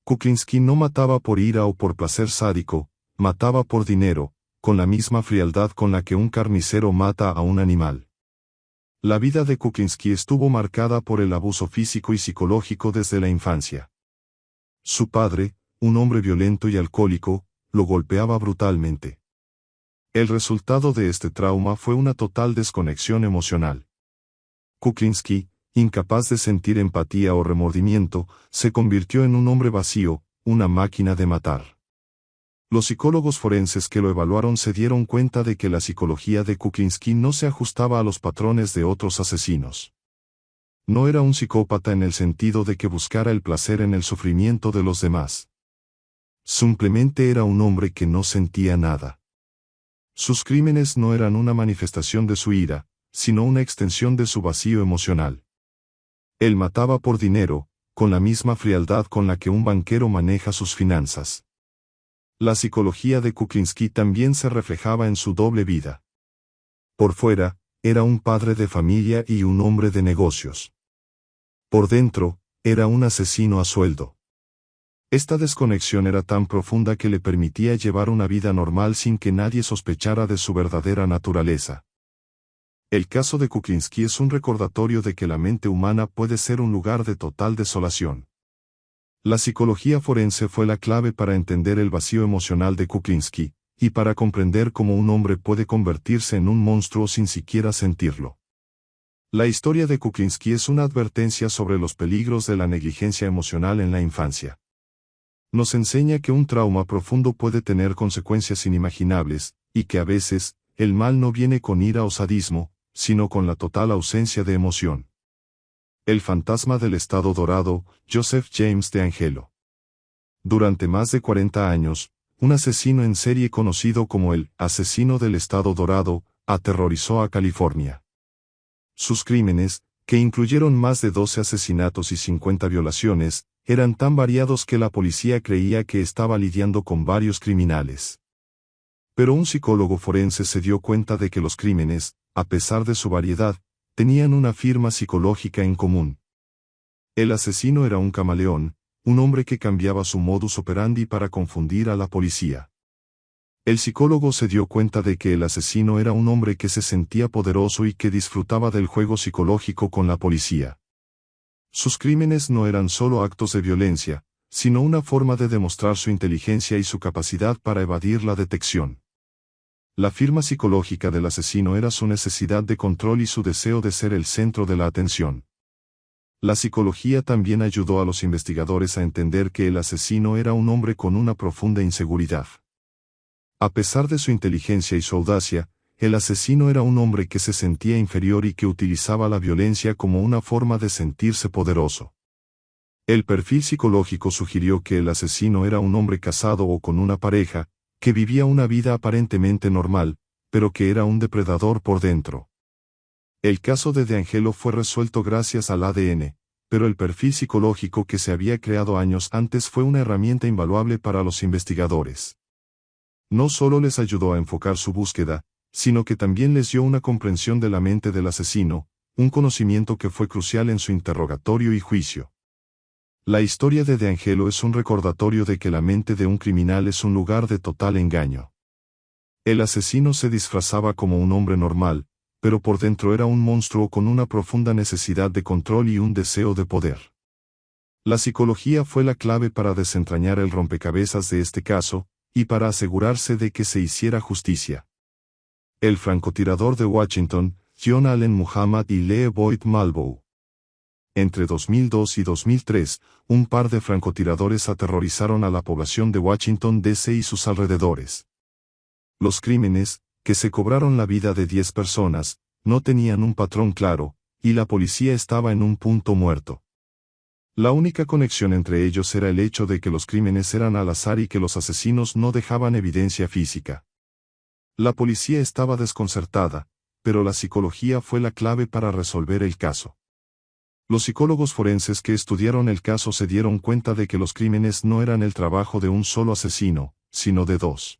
Kuklinski no mataba por ira o por placer sádico, mataba por dinero, con la misma frialdad con la que un carnicero mata a un animal. La vida de Kuklinski estuvo marcada por el abuso físico y psicológico desde la infancia. Su padre, un hombre violento y alcohólico, lo golpeaba brutalmente. El resultado de este trauma fue una total desconexión emocional. Kuklinski, incapaz de sentir empatía o remordimiento, se convirtió en un hombre vacío, una máquina de matar. Los psicólogos forenses que lo evaluaron se dieron cuenta de que la psicología de Kuklinski no se ajustaba a los patrones de otros asesinos. No era un psicópata en el sentido de que buscara el placer en el sufrimiento de los demás. Simplemente era un hombre que no sentía nada. Sus crímenes no eran una manifestación de su ira, sino una extensión de su vacío emocional. Él mataba por dinero, con la misma frialdad con la que un banquero maneja sus finanzas. La psicología de Kuklinski también se reflejaba en su doble vida. Por fuera, era un padre de familia y un hombre de negocios. Por dentro, era un asesino a sueldo. Esta desconexión era tan profunda que le permitía llevar una vida normal sin que nadie sospechara de su verdadera naturaleza. El caso de Kuklinski es un recordatorio de que la mente humana puede ser un lugar de total desolación. La psicología forense fue la clave para entender el vacío emocional de Kuklinski, y para comprender cómo un hombre puede convertirse en un monstruo sin siquiera sentirlo. La historia de Kuklinski es una advertencia sobre los peligros de la negligencia emocional en la infancia. Nos enseña que un trauma profundo puede tener consecuencias inimaginables, y que a veces, el mal no viene con ira o sadismo, sino con la total ausencia de emoción. El fantasma del Estado Dorado, Joseph James DeAngelo. Durante más de 40 años, un asesino en serie conocido como el asesino del Estado Dorado, aterrorizó a California. Sus crímenes, que incluyeron más de 12 asesinatos y 50 violaciones, eran tan variados que la policía creía que estaba lidiando con varios criminales. Pero un psicólogo forense se dio cuenta de que los crímenes, a pesar de su variedad, tenían una firma psicológica en común. El asesino era un camaleón, un hombre que cambiaba su modus operandi para confundir a la policía. El psicólogo se dio cuenta de que el asesino era un hombre que se sentía poderoso y que disfrutaba del juego psicológico con la policía. Sus crímenes no eran solo actos de violencia, sino una forma de demostrar su inteligencia y su capacidad para evadir la detección. La firma psicológica del asesino era su necesidad de control y su deseo de ser el centro de la atención. La psicología también ayudó a los investigadores a entender que el asesino era un hombre con una profunda inseguridad. A pesar de su inteligencia y su audacia, el asesino era un hombre que se sentía inferior y que utilizaba la violencia como una forma de sentirse poderoso. El perfil psicológico sugirió que el asesino era un hombre casado o con una pareja, que vivía una vida aparentemente normal, pero que era un depredador por dentro. El caso de DeAngelo fue resuelto gracias al ADN, pero el perfil psicológico que se había creado años antes fue una herramienta invaluable para los investigadores. No solo les ayudó a enfocar su búsqueda, sino que también les dio una comprensión de la mente del asesino, un conocimiento que fue crucial en su interrogatorio y juicio. La historia de DeAngelo es un recordatorio de que la mente de un criminal es un lugar de total engaño. El asesino se disfrazaba como un hombre normal, pero por dentro era un monstruo con una profunda necesidad de control y un deseo de poder. La psicología fue la clave para desentrañar el rompecabezas de este caso, y para asegurarse de que se hiciera justicia. El francotirador de Washington, John Allen Muhammad y Lee Boyd Malvo. Entre 2002 y 2003, un par de francotiradores aterrorizaron a la población de Washington, D.C. y sus alrededores. Los crímenes, que se cobraron la vida de 10 personas, no tenían un patrón claro, y la policía estaba en un punto muerto. La única conexión entre ellos era el hecho de que los crímenes eran al azar y que los asesinos no dejaban evidencia física. La policía estaba desconcertada, pero la psicología fue la clave para resolver el caso. Los psicólogos forenses que estudiaron el caso se dieron cuenta de que los crímenes no eran el trabajo de un solo asesino, sino de dos.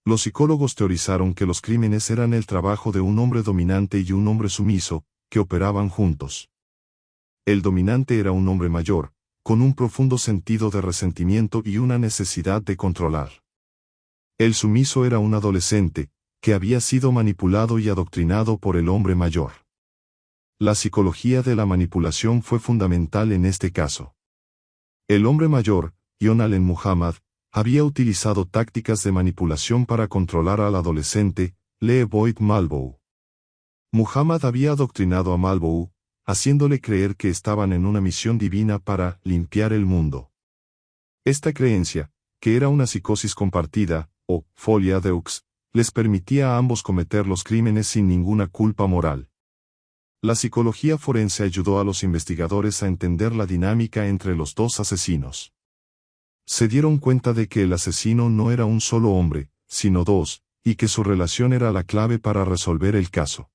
Los psicólogos teorizaron que los crímenes eran el trabajo de un hombre dominante y un hombre sumiso, que operaban juntos. El dominante era un hombre mayor, con un profundo sentido de resentimiento y una necesidad de controlar. El sumiso era un adolescente, que había sido manipulado y adoctrinado por el hombre mayor. La psicología de la manipulación fue fundamental en este caso. El hombre mayor, John Allen Muhammad, había utilizado tácticas de manipulación para controlar al adolescente, Lee Boyd Malvo. Muhammad había adoctrinado a Malvo, haciéndole creer que estaban en una misión divina para limpiar el mundo. Esta creencia, que era una psicosis compartida, o folia deux, les permitía a ambos cometer los crímenes sin ninguna culpa moral. La psicología forense ayudó a los investigadores a entender la dinámica entre los dos asesinos. Se dieron cuenta de que el asesino no era un solo hombre, sino dos, y que su relación era la clave para resolver el caso.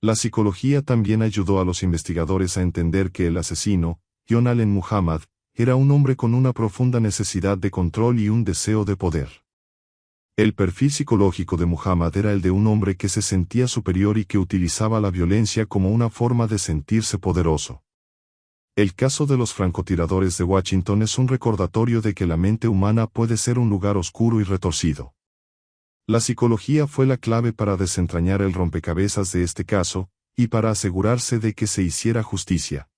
La psicología también ayudó a los investigadores a entender que el asesino, John Allen Muhammad, era un hombre con una profunda necesidad de control y un deseo de poder. El perfil psicológico de Muhammad era el de un hombre que se sentía superior y que utilizaba la violencia como una forma de sentirse poderoso. El caso de los francotiradores de Washington es un recordatorio de que la mente humana puede ser un lugar oscuro y retorcido. La psicología fue la clave para desentrañar el rompecabezas de este caso, y para asegurarse de que se hiciera justicia.